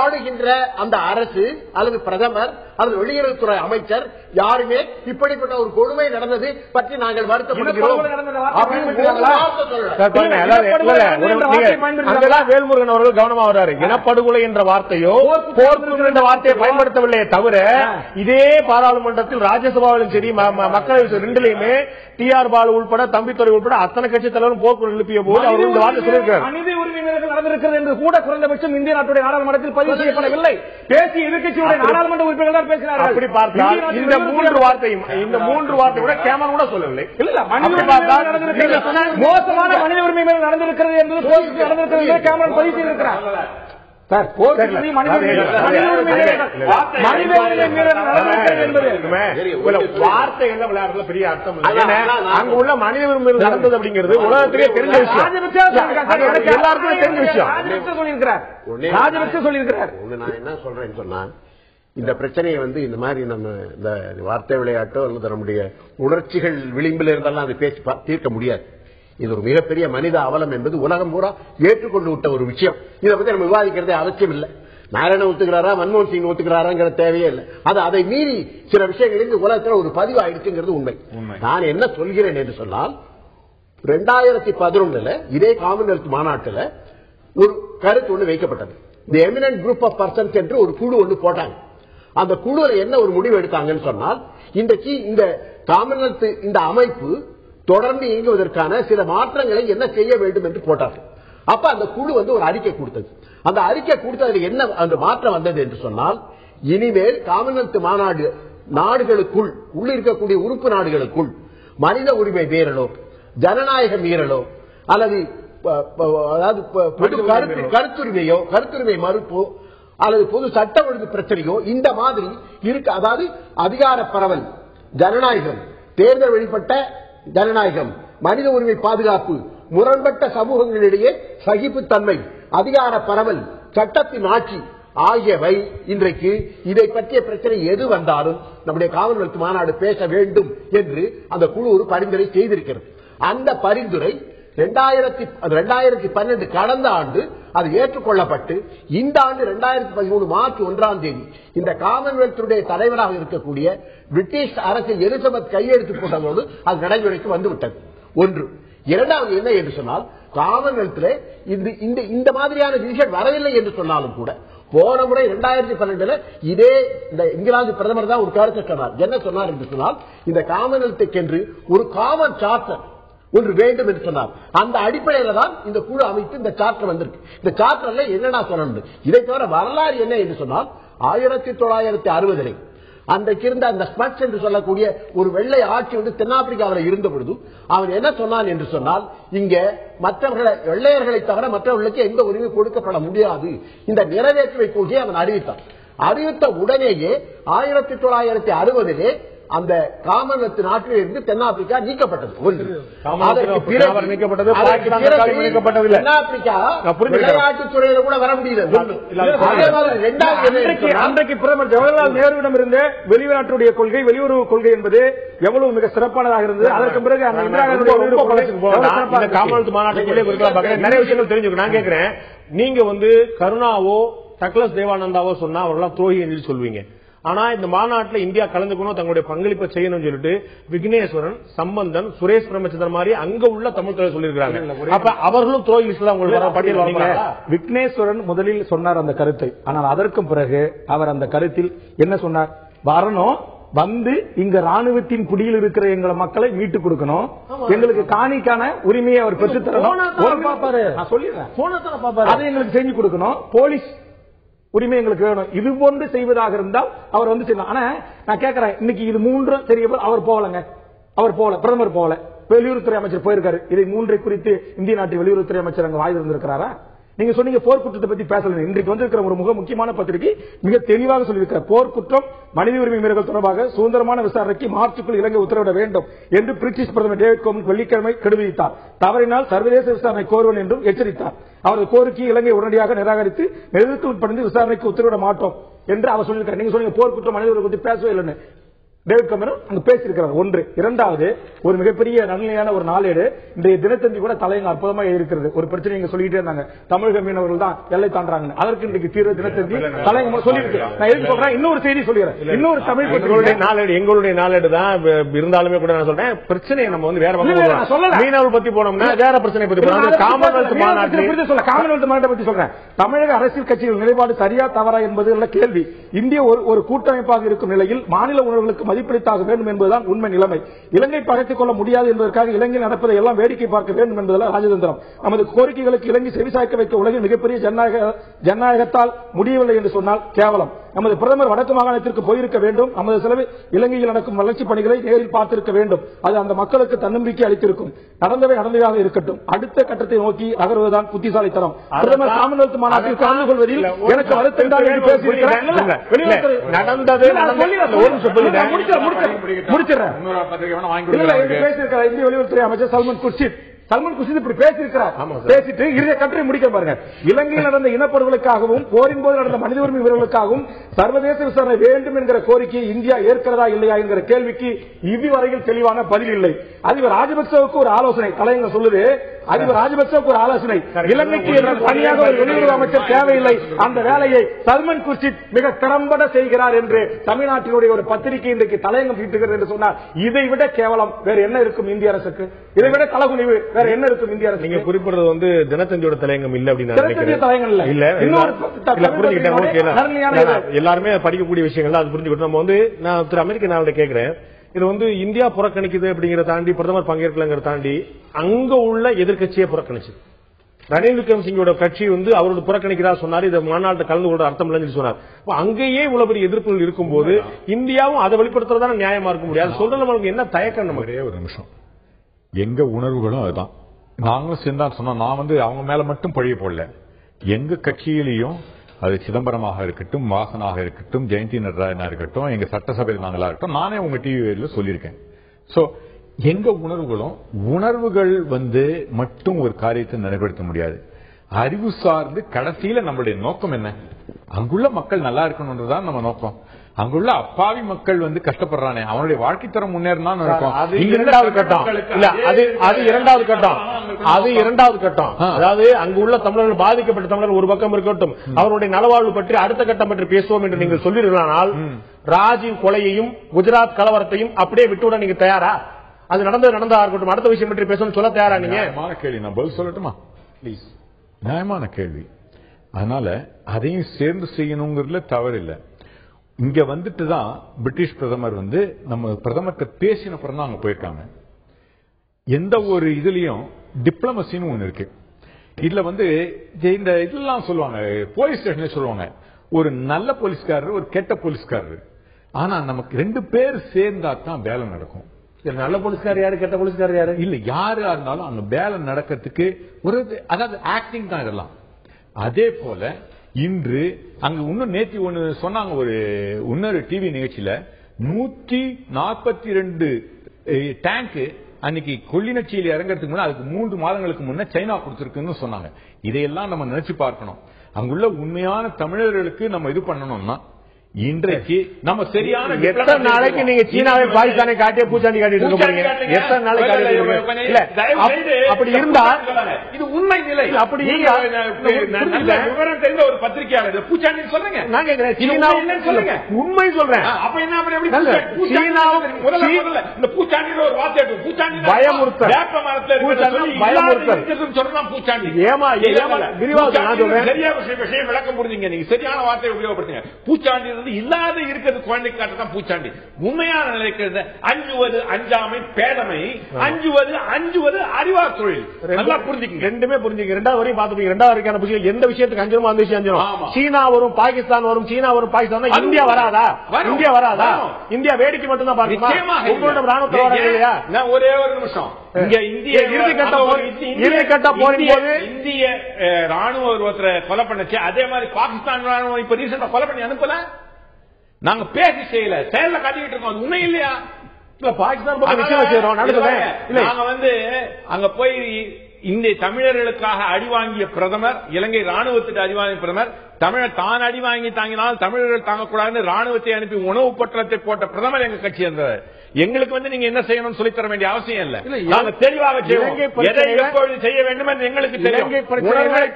ஆளுகின்ற அந்த அரசு அல்லது பிரதமர் அல்லது வெளியுறவுத்துறை அமைச்சர் யாருமே இப்படிப்பட்ட ஒரு கொடுமை நடந்தது பற்றி நாங்கள் வருத்தப்படுகிறோம். வேல்முருகன் அவர்கள் கவனமா வர்றாரு. இனப்படுகொலை என்ற வார்த்தையோ போர் என்ற வார்த்தையை பயன்படுத்தவில்லை தவிர இதே பாராளுமன்றத்தில் ராஜ்யசபாவிலும் சரி மக்களவை ரெண்டுலையுமே TR பாலு உட்பட தம்பித்துறை உட்பட அத்தனை கட்சி தலைவரும் போர்க்குள் எழுப்பிய போது அவர் இந்த வார்த்தை சொல்லியிருக்கார். மனித உரிமை மீறல்கள் நடந்திருக்கிறது என்று கூட குறைந்தபட்சம் இந்திய நாட்டுடைய நாடாளுமன்றத்தில் பதிவு செய்யப்படவில்லை. பேசிய எதிர்க்கட்சியுடைய நாடாளுமன்ற உறுப்பினர்கள் தான் பேசினார்கள். அப்படி பார்த்தால் இந்த மூன்று வார்த்தை கூட கேமரா கூட சொல்லவில்லை. மோசமான மனித உரிமை மீறல் நடந்திருக்கிறது என்பது நடந்திருக்கிறது கேமரா பதிவு செய்திருக்கிறார். வார்த்தைகள் விளையாடுறதுல பெரிய அர்த்தம் இல்லை. அங்க உள்ள மனித உரிமை நடந்தது அப்படிங்கிறது உலகத்திலே தெரிஞ்ச விஷயம், எல்லாருக்கும் தெரிஞ்ச விஷயம். ராஜபக்சே சொல்லியிருக்கிறார். நான் என்ன சொல்றேன்னு சொன்னா, இந்த பிரச்சனையை இந்த மாதிரி நம்ம இந்த வார்த்தை விளையாட்டோ அல்லது நம்முடைய உணர்ச்சிகள் விளிம்பில் இருந்தாலும் அதை பேசி தீர்க்க முடியாது. இது ஒரு மிகப்பெரிய மனித அவலம் என்பது உலகம் பூரா ஏற்றுக்கொண்டு விட்ட ஒரு விஷயம். இதை பத்தி நம்ம விவாதிக்கிறதே அவசியம் இல்லை. நாராயணன் ஒத்துக்கிறாரா, மன்மோகன் சிங் ஒத்துக்கிறாராங்கிற தேவையே இல்லை. அதை மீறி சில விஷயங்களில் உலகத்தில் ஒரு பதிவு ஆயிடுச்சுங்கிறது உண்மை. நான் என்ன சொல்கிறேன் என்று சொன்னால், 2011 இதே காமன்வெல்த் மாநாட்டில் ஒரு கருத்து ஒன்று வைக்கப்பட்டது. தி எமினன்ட் குரூப் ஆஃப் பர்சன்ஸ் என்று ஒரு குழு ஒன்று போட்டாங்க. அந்த குழுவில் என்ன ஒரு முடிவு எடுத்தாங்கன்னு சொன்னால், இன்றைக்கு இந்த காமன்வெல்த் இந்த அமைப்பு தொடர்ந்து இயங்குவதற்கான சில மாற்றங்களை என்ன செய்ய வேண்டும் என்று போட்டார்கள். அப்ப அந்த குழு ஒரு அறிக்கை கொடுத்தது. அந்த அறிக்கை கொடுத்ததில் என்ன அந்த மாற்றம் வந்தது என்று சொன்னால், இனிமேல் காமன்வெல்த் மாநாடு நாடுகளுக்குள் உள்ளிருக்கக்கூடிய உறுப்பு நாடுகளுக்குள் மனித உரிமை மீறலோ, ஜனநாயக மீறலோ, அல்லது கருத்துரிமையோ, கருத்துரிமை மறுப்போ, அல்லது பொது சட்ட ஒழுங்கு பிரச்சனையோ இந்த மாதிரி இருக்கு. அதாவது அதிகார பரவல், ஜனநாயகம், தேர்தல் வெளிப்பட்ட ஜனநாயகம், மனித உரிமை பாதுகாப்பு, முரண்பட்ட சமூகங்களிடையே சகிப்புத்தன்மை, அதிகார பரவல், சட்டத்தின் ஆட்சி ஆகியவை இன்றைக்கு இதை பற்றிய பிரச்சனை எது வந்தாலும் நம்முடைய காமன்வெல்த் மாநாடு பேச வேண்டும் என்று அந்த குழு ஒரு பரிந்துரை செய்திருக்கிறது. அந்த பரிந்துரை 2012 கடந்த ஆண்டு அது ஏற்றுக்கொள்ளப்பட்டு இந்த ஆண்டு 2013 மார்ச் 1 இந்த காமன்வெல்த்துடைய தலைவராக இருக்கக்கூடிய பிரிட்டிஷ் அரசின் எலிசபெத் கையெழுத்து போட்டதோடு அது நடைமுறைக்கு வந்துவிட்டது. ஒன்று. இரண்டாவது என்ன என்று சொன்னால், காமன்வெல்த்தில் இந்த மாதிரியான டிசிஷன் வரவில்லை என்று சொன்னாலும் கூட போன முறை 2012 இதே இங்கிலாந்து பிரதமர் தான் ஒரு கருத்தை சொன்னார். என்ன சொன்னார் என்று சொன்னால், இந்த காமன்வெல்த்துக்கென்று ஒரு காமன் சார்ட்டர் ஒன்று வேண்டும் என்று சொன்னார். அந்த அடிப்படையில் தான் இந்த குழு அமைத்து இந்த சார்ட்டர் வந்திருக்கு. இந்த சார்ட்டர்ல என்னன்னா சொல்லணும், இதை தவிர வரலாறு என்ன என்று சொன்னால், 1960 அன்றைக்கு இருந்த அந்த ஸ்மட்ஸ் என்று சொல்லக்கூடிய ஒரு வெள்ளை ஆட்சி தென்னாப்பிரிக்காவில் இருந்த பொழுது அவன் என்ன சொன்னான் என்று சொன்னால், இங்க மற்றவர்களை வெள்ளையர்களை தவிர மற்றவர்களுக்கு எந்த உரிமை கொடுக்கப்பட முடியாது இந்த நிறைவேற்றுவை கொள்கையை அவன் அறிவித்தான். அறிவித்த உடனேயே 1960 அந்த காமன்வெல்த் நாட்டில் இருந்து தென்னாப்பிரிக்கா நீக்கப்பட்டது. தென்னாப்பிரிக்கா விளையாட்டுத் துறையில கூட வர முடியல. அன்றைக்கு பிரதமர் ஜவஹர்லால் நேருவிடம் இருந்த வெளிநாட்டுடைய கொள்கை, வெளியுறவு கொள்கை என்பது எவ்வளவு மிக சிறப்பானதாக இருந்தது. அதற்கு பிறகு காமன்வெல்த் மாநாட்டுக்குள்ளே நிறைய விஷயங்கள் தெரிஞ்சுக்கணும். நான் கேட்கிறேன், நீங்க கருணாவோ டக்ளஸ் தேவானந்தாவோ சொன்னா அவர்களாம் துரோகி என்று சொல்வீங்க. ஆனா இந்த மாநாட்டில் இந்தியா கலந்துக்கணும், தங்களுடைய பங்களிப்பை செய்யணும் சொல்லிட்டு விக்னேஸ்வரன், சம்பந்தன், சுரேஷ் பிரமச்சந்திரன் மாதிரி அங்க உள்ள தமிழ் தலைவர் சொல்லியிருக்காங்க. அப்ப அவர்களும் துரோகி லிஸ்ட் தான் உங்களுக்கு பட்டியல். விக்னேஸ்வரன் முதலில் சொன்னார் அந்த கருத்தை. ஆனால் அதற்கும் பிறகு அவர் அந்த கருத்தில் என்ன சொன்னார், வரணும் இங்க ராணுவத்தின் குடியில் இருக்கிற எங்களை மக்களை மீட்டு கொடுக்கணும், எங்களுக்கு காணிக்கான உரிமையை அவர் பெற்றுத்தரணும், அதை எங்களுக்கு செஞ்சு கொடுக்கணும், போலீஸ் உரிமை எங்களுக்கு வேணும், இது போன்று செய்வதாக இருந்தால் அவர் வந்து செய்யலாம். ஆனா நான் கேட்கிறேன், இன்னைக்கு இது மூன்றும் தெரிய அவர் போகலங்க, அவர் போகல, பிரதமர் போகல, வெளியுறவுத்துறை அமைச்சர் போயிருக்காரு. இதை மூன்றை குறித்து இந்திய நாட்டு வெளியுறவுத்துறை அமைச்சர் அங்க வாய் இருந்திருக்கிறாரா? நீங்க சொன்னீங்க போர்க்குற்றத்தை பத்தி பேசல. இன்றைக்கு வந்திருக்கிற ஒரு மிக முக்கியமான பத்திரிகை மிக தெளிவாக சொல்லியிருக்கிற போர்க்குற்றம் மனித உரிமை மீறல்கள் தொடர்பாக சுதந்திரமான விசாரணைக்கு மார்ச்சுக்குள் இலங்கை உத்தரவிட வேண்டும் என்று பிரிட்டிஷ் பிரதமர் டேவிட் கோமன் வெள்ளிக்கிழமை கெடு விதித்தார். தவறினால் சர்வதேச விசாரணை கோருவன் என்றும் எச்சரித்தார். அவரது கோரிக்கையை இலங்கை உடனடியாக நிராகரித்து நெருக்கத்தில் உட்படுத்தி விசாரணைக்கு உத்தரவிட மாட்டோம் என்று அவர் சொல்லியிருக்கார். நீங்க சொன்னீங்க போர்க்குற்றம் மனித உரிமை பத்தி பேசவே இல்லைன்னு. டேவிட் கமரன் அங்கு பேசியிருக்கிறார். ஒன்று. இரண்டாவது, ஒரு மிகப்பெரிய நடுநிலையான ஒரு நாளேடு இன்றைய தினத்தந்தி கூட தலையங்க அற்புதமாக இருக்கிறது. ஒரு பிரச்சனை நீங்க சொல்லிட்டே இருந்தாங்க, தமிழக மீனவர்கள் தான் எல்லை தாண்டாங்க, அதற்கு இன்றைக்கு தீர்வு தினத்தந்தி தலையங்க சொல்லியிருக்கு. நான் எதுக்கு சொல்றேன், இன்னொரு செய்தி சொல்லிடுறேன். இன்னொரு தமிழ் நாளேடு எங்களுடைய நாளேடு தான் இருந்தாலுமே கூட நான் சொல்றேன், பிரச்சனையை நம்ம வந்து வேற மீனவர்கள் பத்தி போனோம்னா வேற பிரச்சனை பத்தி போனோம். காமன்வெல்த் மாநாட்டை பத்தி சொல்றேன். தமிழக அரசியல் கட்சிகள் நிலைப்பாடு சரியா தவறா என்பது கேள்வி. இந்திய ஒரு கூட்டமைப்பாக இருக்கும் நிலையில் மாநில உணர்வுகளுக்கு மதிப்பளித்தாக வேண்டும் என்பதுதான் உண்மை நிலைமை. இலங்கை பகைத்துக் கொள்ள முடியாது என்பதற்காக இலங்கை நடப்பதை எல்லாம் வேடிக்கை பார்க்க வேண்டும் என்பதெல்லாம் ராஜதந்திரம். நமது கோரிக்கைகளுக்கு இலங்கை செவிசாய்க்க வைக்க உலகில் மிகப்பெரிய ஜனநாயகத்தால் முடியவில்லை என்று சொன்னால் கேவலம். நமது பிரதமர் வடக்கு மாகாணத்திற்கு போயிருக்க வேண்டும். நமது செலவில் இலங்கையில் நடக்கும் வளர்ச்சி பணிகளை நேரில் பார்த்திருக்க வேண்டும். அது அந்த மக்களுக்கு தன்னம்பிக்கை அளித்திருக்கும். நடந்தவை நடந்தவையாக இருக்கட்டும். அடுத்த கட்டத்தை நோக்கி நகர்வதுதான் புத்திசாலித்தனம். பிரதமர் காமன்வெல்த் மாநாட்டில் கலந்து கொள்வதில் எனக்கு வருத்தம் என்று பேசியிருக்கிறேன். நடந்தது இந்திய வெளியுறவுத்துறை அமைச்சர் சல்மான் குர்ஷித் இப்படி பேசியிருக்கிறார். பேசிட்டு இறுதிய கட்டுரை முடிக்க பாருங்க. இலங்கையில் நடந்த இனப்படுகொலைக்காகவும் போரின் போது நடந்த மனித உரிமை வீரர்களுக்காகவும் சர்வதேச விசாரணை வேண்டும் என்கிற கோரிக்கையை இந்தியா ஏற்கிறதா இல்லையா என்கிற கேள்விக்கு இதுவரையில் தெளிவான பதில் இல்லை. அதிபர் ராஜபக்சவுக்கு ஒரு ஆலோசனை, தலைங்க சொல்லுது, அதிபர் ராஜபக்சவுக்கு ஒரு ஆலோசனை, இலங்கைக்கு தனியாக ஒரு வெளியுறவு அமைச்சர் தேவையில்லை, அந்த வேலையை சல்மான் குர்ஷித் மிக திறம்பட செய்கிறார் என்று தமிழ்நாட்டினுடைய ஒரு பத்திரிகை இன்றைக்கு தலையங்கம் தீட்டுகிறது என்று சொன்னார். இதை விட கேவலம் வேற என்ன இருக்கும் இந்திய அரசுக்கு? இதை விட கலகுனிவு வேற என்ன இருக்கும் இந்திய அரசு? நீங்க குறிப்பிடுறது வந்து தினத்தந்தியோட தலையங்கம் இல்ல அப்படின்னு எல்லாருமே படிக்கக்கூடிய விஷயங்கள் அது புரிஞ்சுக்கிட்டு நம்ம வந்து நான் திரு அமெரிக்க நாளில் கேட்கிறேன், இது வந்து இந்தியா புறக்கணிக்குது அப்படிங்கிற தாண்டி பிரதமர் பங்கேற்கலங்கிற தாண்டி அங்க உள்ள எதிர்கட்சியை புறக்கணிச்சு ரணில் விக்ரமசிங்கோட கட்சி வந்து அவரோட புறக்கணிக்கிறா சொன்னார். இந்த மாநாட்டை கலந்து கொள்ள அர்த்தம் இல்லைன்னு சொன்னார். அங்கேயே இவ்வளவு பெரிய எதிர்ப்புகள் இருக்கும்போது இந்தியாவும் அதை வெளிப்படுத்துறதான நியாயமா இருக்க முடியாது. சொல்றது நம்மளுக்கு என்ன தயக்கம்? நமக்கு ஒரு நிமிஷம், எங்க உணர்வுகளும் அதுதான். நாங்களும் சேர்ந்தா சொன்னா, நான் வந்து அவங்க மேல மட்டும் பழிய போடல. எங்க கட்சியிலையும் அது சிதம்பரமாக இருக்கட்டும், வாசனாக இருக்கட்டும், ஜெயந்தி நடராஜனா இருக்கட்டும், எங்க சட்டசபையில் நாங்களா இருக்கட்டும், நானே உங்க டிவியில சொல்லியிருக்கேன். சோ எங்க உணர்வுகள் வந்து மட்டும் ஒரு காரியத்தை நடைபெறுத்த முடியாது. அறிவு சார்ந்து கடைசியில நம்மளுடைய நோக்கம் என்ன? அங்குள்ள மக்கள் நல்லா இருக்கணும்ன்றதான் நம்ம நோக்கம். அங்குள்ள அப்பாவி மக்கள் வந்து கஷ்டப்படுறானே, அவனுடைய வாழ்க்கை தரம் முன்னேறினான்னு இருக்கும். அது இரண்டாவது கட்டம் இல்ல, அது இரண்டாவது கட்டம். அது இரண்டாவது கட்டம். அதாவது அங்கு உள்ள தமிழர்கள், பாதிக்கப்பட்ட தமிழர்கள் ஒரு பக்கம் இருக்கட்டும், அவருடைய நலவாழ்வு பற்றி அடுத்த கட்டம் பற்றி பேசுவோம் என்று நீங்கள் சொல்லியிருந்தால், ராஜீவ் கொலையையும் குஜராத் கலவரத்தையும் அப்படியே விட்டுவிட நீங்க தயாரா? அது நடந்ததா இருக்கட்டும், அடுத்த விஷயம் பற்றி பேசணும் சொல்ல தயாரா? நீங்க கேள்வி நான் பதில் சொல்லட்டுமா பிளீஸ்? நியாயமான கேள்வி. அதனால அதையும் சேர்ந்து செய்யணுங்கிறதுல தவறு இல்லை. இங்க வந்துட்டு தான் பிரிட்டிஷ் பிரதமர் வந்து நம்ம பிரதமர்கிட்ட பேசின அப்புறம் தான் அங்க போயிருக்காங்க. எந்த ஒரு இதுலயும் டிப்ளமசின்னு ஒண்ணு இருக்கு. இதுல வந்து இந்த இதெல்லாம் சொல்லுவாங்க, போலீஸ் ஸ்டேஷன்ல சொல்லுவாங்க, ஒரு நல்ல போலீஸ்காரர் ஒரு கெட்ட போலீஸ்காரர். ஆனா நமக்கு ரெண்டு பேர் சேர்ந்தா தான் வேலை நடக்கும். நல்ல போலீஸ்கார் யாரு, கெட்ட போலீஸ்கார் யாரு இல்ல, யாரா இருந்தாலும் அங்க வேலை நடக்கிறதுக்கு ஒரு அதாவது ஆக்டிங் தான் இதெல்லாம். அதே போல இன்று அங்க இன்னும் நேற்று ஒண்ணு சொன்னாங்க, ஒரு இன்னொரு டிவி நிகழ்ச்சியில 142 டேங்க் அன்னைக்கு கொள்ளினச்சியில் இறங்கிறதுக்கு முன்னாடி அதுக்கு 3 மாதங்களுக்கு முன்ன சைனா கொடுத்திருக்குன்னு சொன்னாங்க. இதையெல்லாம் நம்ம நினைச்சு பார்க்கணும். அங்குள்ள உண்மையான தமிழர்களுக்கு நம்ம இது பண்ணணும்னா இன்றைக்கு நம்ம சரியான எத்தனை நாளைக்கு நீங்க சீனாவை பாகிஸ்தானை காட்டிய பூச்சாண்டி காட்டிட்டு இருக்கீங்க? எத்தனை நாளைக்கு அப்படி இருந்தா இது உண்மை நிலை. அப்படி விவரம் தெரிந்த ஒரு பத்திரிகையாளர் பூச்சாண்டி சொல்லுங்க. நான் கேட்கிறேன், சொல்லுங்க உண்மை சொல்றேன். அப்ப என்ன இந்த பூச்சாண்டி ஒரு வார்த்தை, பூச்சாண்டி பயமுறுத்தல், வேப்ப மரத்தில் பயமுறுத்தல் சொல்றேன். பூச்சாண்டி ஏமா விரிவாக நான் சொல்றேன். சரியா விஷயம் விளக்கம் புரிஞ்சுங்க. நீங்க சரியான வார்த்தையை உபயோகப்படுத்துங்க. பூச்சாண்டி இல்லாத இருக்கிறது குழந்தை காட்டுதான் பூச்சாண்டி. உண்மையான நிலைக்கிறது அஞ்சுவது அஞ்சாமை பேதமை, அஞ்சுவது அறிவா தொழில். நல்லா புரிஞ்சுக்க, ரெண்டுமே புரிஞ்சுக்க. ரெண்டாவது வரையும் பாத்துப்பீங்க. ரெண்டாவது வரைக்கான புரிஞ்சு எந்த விஷயத்துக்கு அஞ்சணுமோ அந்த விஷயம் அஞ்சணும். சீனா வரும், பாகிஸ்தான் வரும், சீனா வரும், பாகிஸ்தான். இந்தியா வராதா? இந்தியா வராதா? இந்தியா வேடிக்கை மட்டும் தான் பாருங்க. உங்களோட ராணுவத்தில் வர இல்லையா? ஒரே ஒரு நிமிஷம். இங்க இந்திய இறுதிக்கட்ட போரின் போது இந்திய ராணுவ ஒருத்தரை கொலை பண்ணுச்சு. அதே மாதிரி பாகிஸ்தான் ராணுவம் இப்ப ரீசெண்டா கொலை பண்ணி அனுப்பல. நாங்க பேசி செய்யல, செயல காட்டிக்கிட்டு இருக்கோம். உண்மை இல்லையா? பாகிஸ்தான் செய்யறோம். நாங்க அங்க போய் இந்திய தமிழர்களுக்காக அடி வாங்கிய பிரதமர், இலங்கை ராணுவத்துக்கு அடி வாங்கிய பிரதமர், தமிழர் தான் அடி வாங்கி தாங்கினால் தமிழர்கள் தாங்கக்கூடாதுன்னு ராணுவத்தை அனுப்பி உணவு பற்றத்தை போட்ட பிரதமர் எங்க கட்சி இருந்தது. எங்களுக்கு நீங்க என்ன செய்யணும்னு சொல்லி தர வேண்டிய அவசியம் இல்ல. நாங்க தெளிவாக எப்பொழுது செய்ய வேண்டும் என்று எங்களுக்கு தெரியும்.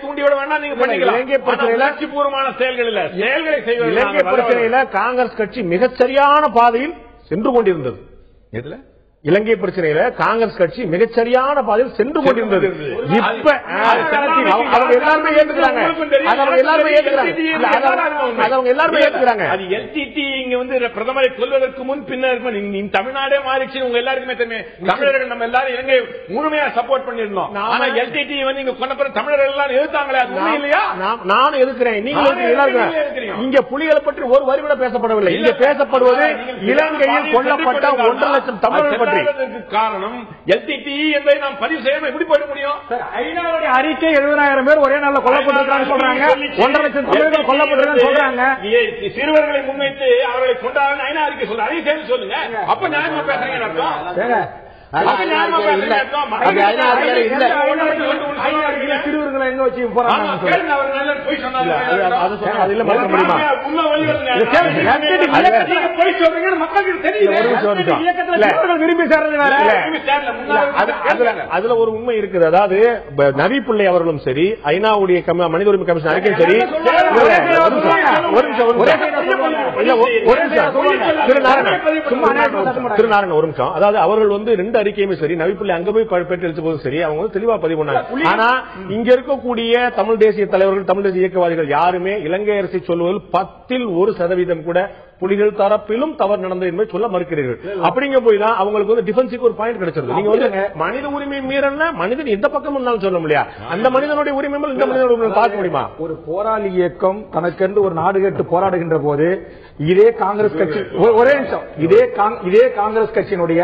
தூண்டிவிட வேண்டாம், நீங்க பண்ணிக்கலாம். உணர்ச்சிபூர்வமான செயல்கள் இல்ல, செயல்களை செய்வது. இலங்கை பிரச்சனையில காங்கிரஸ் கட்சி மிகச்சரியான பாதையில் சென்று கொண்டிருந்தது. எதுல? இலங்கை பிரச்சனையில காங்கிரஸ் கட்சி மிகச்சரியான பாதையில் சென்று கொண்டிருந்தது. இப்ப அவங்க எல்லாருமே ஏற்றுக்கிறாங்க. அது எல்டிடி இங்க பிரதமரை கொல்வதற்கு முன் பின்னர் தமிழ்நாடே மாறிச்சு. உங்க எல்லாருக்குமே தெரியும். தமிழர்கள் நம்ம எல்லாரும் இலங்கை முழுமையா சப்போர்ட் பண்ணிருந்தோம். ஆனா எல்டிடி இங்க கொண்ட பிறகு தமிழர்கள் எல்லாம் எதிர்த்தாங்களே, அது இல்லையா? நானும் எதிர்க்கிறேன், நீங்க இங்க புலிகளை பற்றி ஒரு வரி கூட பேசப்படவில்லை. இங்க பேசப்படுவது இலங்கையில் கொல்லப்பட்ட 1.5 லட்சம் தமிழர்கள். காரணம் எல்டிடி என்பதை நாம் பதிவு செய்யாம எப்படி போயிட முடியும்? ஐநாவுடைய அறிக்கை 70,000 பேர் ஒரே நாள்ல கொல்லப்பட்டிருக்காங்க சொல்றாங்க. 1.5 லட்சம் தமிழர்கள் கொல்லப்பட்டிருக்காங்க சொல்றாங்க. சிறுவர்களை முன்வைத்து அவர்களை கொண்டாட ஐநா அறிக்கை சொல்ற, அதையும் சேர்த்து சொல்லுங்க. அப்ப நியாயமா பேசுறீங்க அர்த்தம். சிறுவர்களை எங்க வச்சு போறாங்க? அதுல ஒரு உண்மை இருக்குது. அதாவது நவி பிள்ளை அவர்களும் சரி, ஐநாவுடைய மனித உரிமை கமிஷன் அறிக்கையும் சரி, திருநாராயணன் ஒரு நிமிஷம். அதாவது அவர்கள் 2 அறிக்கையுமே சரி, நவிப்பிள்ளை அங்க போய் பேட்டி போது சரி, அவங்க தெளிவா பதிவு பண்ணாங்க. ஆனா இங்க இருக்கக்கூடிய தமிழ் தேசிய தலைவர்கள், தமிழ் தேசிய இயக்கவாதிகள் யாருமே இலங்கை அரசை சொல்வதில் 10% கூட புலிகள் தரப்பிலும் தவறு நடந்தது என்பதை சொல்ல மறுக்கிறீர்கள். அப்படிங்க போய் தான் அவங்களுக்கு டிஃபென்ஸுக்கு ஒரு பாயிண்ட் கிடைச்சிருக்கு. நீங்க மனித உரிமை மீறல் மனிதன் எந்த பக்கம் சொல்ல முடியா, அந்த மனிதனுடைய உரிமை இந்த மனிதனுடைய உரிமை பார்க்க முடியுமா? ஒரு போராளி இயக்கம் தனக்கென்று ஒரு நாடு கேட்டு போராடுகின்ற போது இதே காங்கிரஸ் கட்சி, ஒரே நிமிஷம், இதே காங்கிரஸ் கட்சியினுடைய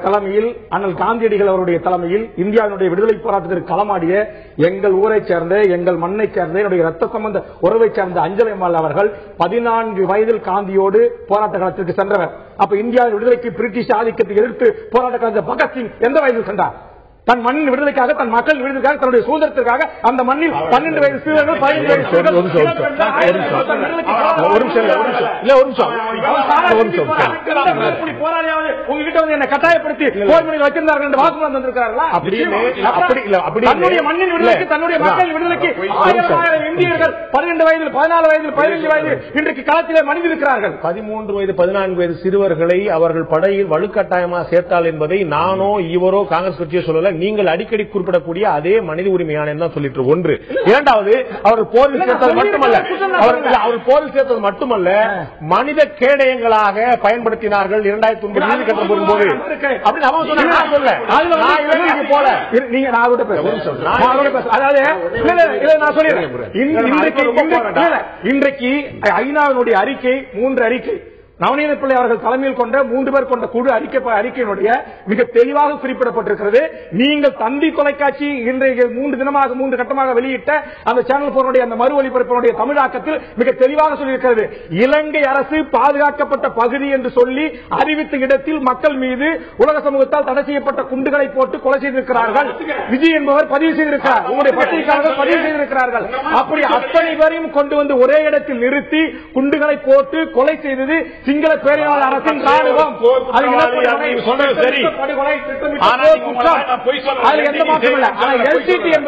தலைமையில் அண்ணல் காந்தியடிகள் அவருடைய தலைமையில் இந்தியாவினுடைய விடுதலை போராட்டத்திற்கு களமாடிய எங்கள் ஊரை சேர்ந்த, எங்கள் மண்ணை சேர்ந்த, என்னுடைய ரத்த சம்பந்த உறவை சேர்ந்த அஞ்சலி அம்மாள் அவர்கள் 14 வயதில் காந்தியோடு போராட்ட களத்திற்கு சென்றவர். அப்ப இந்தியாவின் விடுதலைக்கு பிரிட்டிஷ் ஆதிக்கத்தை எதிர்த்து போராட்ட களத்தில் பகத்சிங் எந்த வயதில் சென்றார்? தன் மண்ணின் விடுதலைக்காக, தன் மக்கள் விடுதலைக்காக, தன்னுடைய சுதந்திரத்திற்காக அந்த மண்ணில் 12 வயது சிறுவர்கள், 15 வயது சிறுவர்கள் போராளியாவது உங்ககிட்ட என்ன கட்டாயப்படுத்தி போர் முறையில் வச்சிருந்தார்கள் என்று வாக்குமூலம் தந்திருக்கிறார்களா? தன்னுடைய மண்ணின் விடுதலைக்கு, தன்னுடைய மக்கள் விடுதலைக்கு 1000 இந்தியர்கள் 12 வயதில், 14 வயதில், 15 வயது இன்றைக்கு களத்திலே மனிதிருக்கிறார்கள். 13 வயது 14 வயது சிறுவர்களை அவர்கள் படையில் வலுக்கட்டாயமாக சேர்த்தால் என்பதை நானோ இவரோ காங்கிரஸ் கட்சியோ சொல்லல, நீங்கள் அடிக்கடி குறிப்பிடக்கூடிய அதே மனித உரிமை ஆணையம் தான் சொல்லிட்டு. ஒன்று. இரண்டாவது, அவர்கள் போரில் சேர்த்தது மட்டுமல்ல, அவர்கள் போரில் சேர்த்தது மட்டுமல்ல, மனித கேடயங்களாக பயன்படுத்தினார்கள் 2009 நீதி கட்டம் போடும்போது அப்படின்னு அவன் சொன்ன. இன்றைக்கு ஐநாவினுடைய அறிக்கை 3 அறிக்கை, நவநீத பிள்ளை அவர்கள் தலைமையில் கொண்ட 3 பேர் கொண்ட குழு அறிக்கையினுடைய மிக தெளிவாக குறிப்பிடப்பட்டிருக்கிறது. நீங்கள் தந்தி தொலைக்காட்சி இன்றைக்கு 3 தினமாக 3 கட்டமாக வெளியிட்ட அந்த சேனல் போனுடைய அந்த மறு ஒலிபரப்பினுடைய தமிழாக்கத்தில் மிக தெளிவாக சொல்லியிருக்கிறது. இலங்கை அரசு பாதுகாக்கப்பட்ட பகுதி என்று சொல்லி அறிவித்த இடத்தில் மக்கள் மீது உலக சமூகத்தால் தடை செய்யப்பட்ட குண்டுகளை போட்டு கொலை செய்திருக்கிறார்கள். விஜய் என்பவர் பதிவு செய்திருக்கிறார், உங்களுடைய பத்திரிகையாளர்கள் பதிவு செய்திருக்கிறார்கள். அப்படி அத்தனை பேரையும் கொண்டு வந்து ஒரே இடத்தில் நிறுத்தி குண்டுகளை போட்டு கொலை செய்தது சிங்கள பேரியாளர் அரசின் ராணுவம்.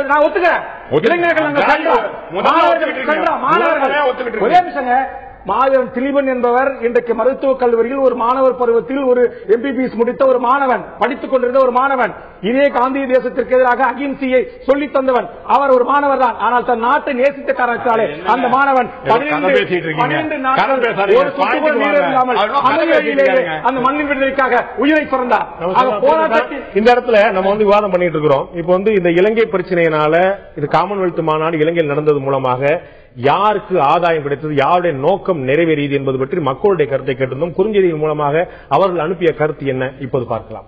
நான் ஒத்துக்கிறேன். இளைஞர்கள் மாணவர்கள் மாவீரன் திலீபன் என்பவர் இன்றைக்கு மருத்துவக் கல்லூரியில் ஒரு மாணவர் பருவத்தில் ஒரு எம்பிபிஎஸ் முடித்த ஒரு மாணவன், படித்துக் கொண்டிருந்த ஒரு மாணவன், இதே காந்திய தேசத்திற்கு எதிராக அகிம்சையை சொல்லித் தந்தவன். அவர் ஒரு மாணவர் தான். ஆனால் தன் நாட்டை நேசித்த காரணத்தாலே அந்த மாணவன் 12 நாட்கள் ஒரு சுட்டுகோள் இல்லாமல் அந்த மண்ணின் விடுதலைக்காக உயிரை பிறந்தார். இந்த இடத்துல நம்ம வந்து விவாதம் பண்ணிட்டு இருக்கிறோம். இப்ப வந்து இந்த இலங்கை பிரச்சனையினால இது காமன்வெல்த் மாநாடு இலங்கையில் நடந்தது மூலமாக யாருக்கு ஆதாயம் கிடைத்தது, யாருடைய நோக்கம் நிறைவேறியது என்பது பற்றி மக்களுடைய கருத்தை கேட்டிருந்தோம். குறுஞ்செய்தியின் மூலமாக அவர்கள் அனுப்பிய கருத்து என்ன இப்போது பார்க்கலாம்.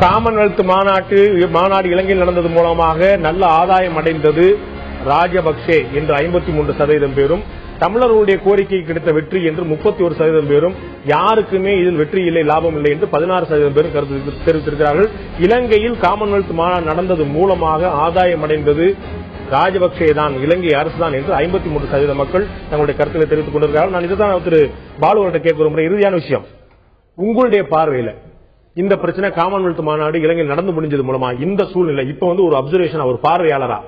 காமன்வெல்த் மாநாடு இலங்கையில் நடந்தது மூலமாக நல்ல ஆதாயம் அடைந்தது ராஜபக்சே என்று 53% பேரும், தமிழர்களுடைய கோரிக்கை கிடைத்த வெற்றி என்று 31% பேரும், யாருக்குமே இதில் வெற்றி இல்லை, லாபம் இல்லை என்று 16% பேரும் கருத்து தெரிவித்திருக்கிறார்கள். இலங்கையில் காமன்வெல்த் மாநாடு நடந்தது மூலமாக ஆதாயம் அடைந்தது ராஜபக்சே தான், இலங்கை அரசு தான் என்று 53% மக்கள் தங்களுடைய கருத்துக்களை தெரிவித்துக் கொண்டிருக்கிறார்கள். நான் இதுதான் திரு பாலுவர்கிட்ட கேட்க விரும்புகிறேன். இறுதியான விஷயம், உங்களுடைய பார்வையில இந்த பிரச்சனை காமன்வெல்த் மாநாடு இலங்கையில் நடந்து முடிஞ்சது மூலமா இந்த சூழ்நிலை இப்ப வந்து ஒரு அப்சர்வேஷன், ஒரு பார்வையாளரா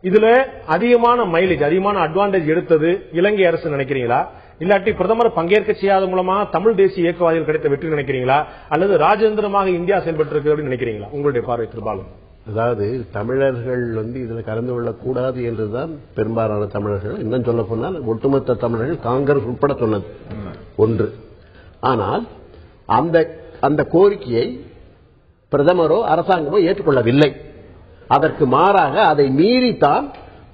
இதுல அதிகமான மைலேஜ், அதிகமான அட்வான்டேஜ் எடுத்தது இலங்கை அரசு நினைக்கிறீங்களா, இல்லாட்டி பிரதமர் பங்கேற்க செய்யாத மூலமா தமிழ் தேசிய இயக்கவாதிகள் கிடைத்த வெற்றி நினைக்கிறீங்களா, அல்லது ராஜேந்திரமாக இந்தியா செயல்பட்டு நினைக்கிறீங்களா? உங்களுடைய பார்வை திருபாலும். அதாவது தமிழர்கள் வந்து இதுல கலந்து கொள்ளக்கூடாது என்றுதான் பெரும்பாலான தமிழர்கள், இன்னும் சொல்ல போனால் ஒட்டுமொத்த தமிழர்கள் காங்கிரஸ் உட்பட சொன்னது ஒன்று. ஆனால் அந்த கோரிக்கையை பிரதமரோ அரசாங்கமோ ஏற்றுக்கொள்ளவில்லை. அதற்கு மாறாக அதை மீறித்தான்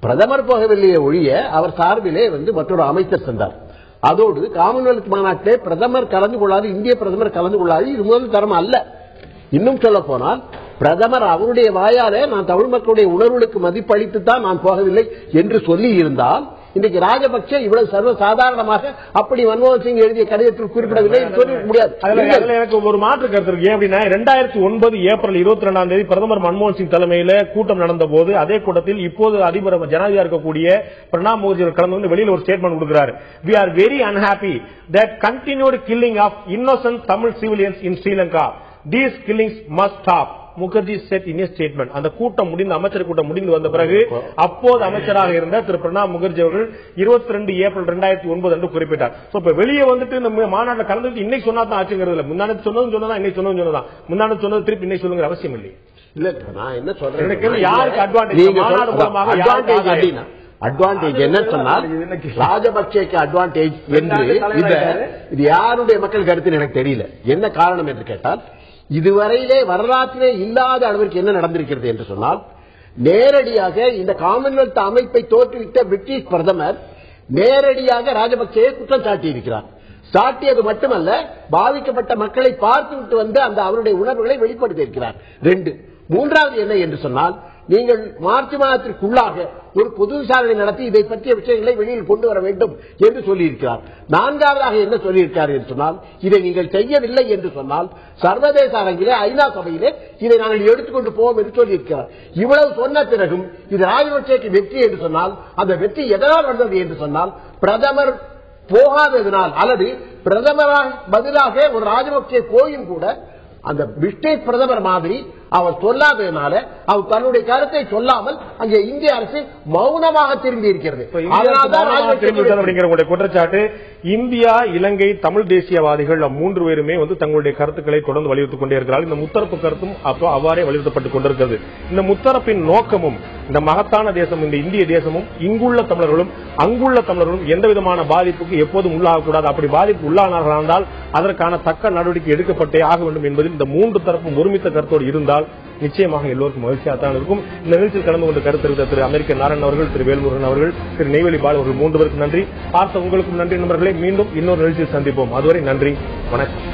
பிரதமர் போகவில்லையே ஒழிய அவர் சார்பிலே வந்து மற்றொரு அமைச்சர் சென்றார். அதோடு காமன்வெல்த் மாநாட்டிலே பிரதமர் கலந்து கொள்ளாது, இந்திய பிரதமர் கலந்து கொள்ளாது. இது முதல் தரம் அல்ல. இன்னும் சொல்ல போனால் பிரதமர் அவருடைய வாயாலே நான் தமிழ் மக்களுடைய உணர்வுகளுக்கு மதிப்பளித்து தான் நான் போகவில்லை என்று சொல்லி இருந்தால் இன்றைக்கு ராஜபக்சே இவ்வளவு சர்வ சாதாரணமாக அப்படி மன்மோகன் சிங் எழுதிய கடிதத்தில் குறிப்பிடவில்லை சொல்ல முடியாது. எனக்கு ஒரு மாற்று கருத்து இருக்கு. அப்படின்னா 2009 ஏப்ரல் 22 பிரதமர் மன்மோகன் சிங் தலைமையில கூட்டம் நடந்த போது அதே கூட்டத்தில் இப்போது அதிபர் ஜனாதிபதியாக இருக்கக்கூடிய பிரணாப் முகர்ஜி கலந்து வந்து வெளியில் ஒரு ஸ்டேட்மெண்ட் கொடுக்கிறார். We are very unhappy that continued killing of innocent Tamil civilians in Sri Lanka. These killings must stop. Mukherjee set in statement. அந்த கூட்டம் முடிந்து, அமைச்சர் கூட்டம் முடிந்து வந்த பிறகு அப்போது அமைச்சராக இருந்த திரு பிரணாப் முகர்ஜி அவர்கள் 22 ஏப்ரல் 2009 என்று குறிப்பிட்டார். இப்ப வெளியே வந்துட்டு இந்த மாநாட்டில் கலந்துட்டு இன்னைக்கு சொன்னா தான் ஆச்சுங்கிறது இல்ல. முன்னாடி சொன்னதும் சொன்னதான், இன்னைக்கு சொன்னதும் சொன்னதான். முன்னாடி சொன்னது திருப்பி இன்னைக்கு சொல்லுங்கிற அவசியம் இல்லை. இல்ல, நான் என்ன சொல்றேன், யாருக்கு அட்வான்டேஜ் மாநாடு மூலமாக அட்வான்டேஜ் என்ன சொன்னால் ராஜபக்சேக்கு அட்வான்டேஜ் என்று இது யாருடைய மக்கள் கருத்து எனக்கு தெரியல. என்ன காரணம் என்று கேட்டால் இதுவரையிலே வரலாற்றிலே இல்லாத அளவிற்கு என்ன நடந்திருக்கிறது என்று சொன்னால் நேரடியாக இந்த காமன்வெல்த் அமைப்பை தோற்றுவித்த பிரிட்டிஷ் பிரதமர் நேரடியாக ராஜபக்சேயை குற்றம் சாட்டியிருக்கிறார். சாட்டியது மட்டுமல்ல, பாதிக்கப்பட்ட மக்களை பார்த்துவிட்டு வந்து அந்த அவருடைய உணர்வுகளை வெளிப்படுத்தி இருக்கிறார். 2. மூன்றாவது என்ன என்று சொன்னால் நீங்கள் மார்ச் மாதத்திற்குள்ளாக ஒரு பொது விசாரணை நடத்தி இதை பற்றிய விஷயங்களை வெளியில் கொண்டு வர வேண்டும் என்று சொல்லியிருக்கிறார். 4வதாக என்ன சொல்லியிருக்கிறார் என்று சொன்னால் இதை நீங்கள் செய்யவில்லை என்று சொன்னால் சர்வதேச அரங்கிலே ஐநா சபையிலே இதை நாங்கள் எடுத்துக்கொண்டு போவோம் என்று சொல்லியிருக்கிறார். இவ்வளவு சொன்ன பிறகும் இது ராஜபக்சேக்கு வெற்றி என்று சொன்னால் அந்த வெற்றி எதனால் வந்தது என்று சொன்னால் பிரதமர் போகாததினால், அல்லது பிரதமராக பதிலாக ஒரு ராஜபக்சே போயும் கூட அந்த பிரிட்டிஷ் பிரதமர் மாதிரி அவர் சொல்லாததுனால அவர் தன்னுடைய கருத்தை சொல்லாமல் அங்கே இந்திய அரசு மௌனமாக திரும்பி இருக்கிறது. குற்றச்சாட்டு இந்தியா, இலங்கை, தமிழ் தேசியவாதிகள் 3 பேருமே வந்து தங்களுடைய கருத்துக்களை தொடர்ந்து வலியுறுத்திக் கொண்டே இருக்கிறார்கள். இந்த முத்தரப்பு கருத்தும் அவ்வாறே வலியுறுத்தப்பட்டுக் கொண்டிருக்கிறது. இந்த முத்தரப்பின் நோக்கமும் இந்த மகத்தான தேசம், இந்த இந்திய தேசமும் இங்குள்ள தமிழர்களும் அங்குள்ள தமிழர்களும் எந்த விதமான பாதிப்புக்கு எப்போதும் உள்ளாகக்கூடாது. அப்படி பாதிப்பு உள்ளானார்கள் என்றால் அதற்கான தக்க நடவடிக்கை எடுக்கப்பட்டே ஆக வேண்டும் என்பதில் இந்த 3 தரப்பும் ஒருமித்த கருத்தோடு இருந்தால் நிச்சயமாக எல்லோருக்கும் மகிழ்ச்சியாகத்தான் இருக்கும். இந்த நிகழ்ச்சியில் கலந்து கொண்டு கருத்து தெரிவித்த திரு அமெரிக்க நாராயணன் அவர்கள், திரு வேல்முருகன் அவர்கள், திரு நெய்வேலி பால் அவர்கள் 3 பேருக்கும் நன்றி. பார்த்த உங்களுக்கும் நன்றி நண்பர்களே. மீண்டும் இன்னொரு நிகழ்ச்சியில் சந்திப்போம். அதுவரை நன்றி, வணக்கம்.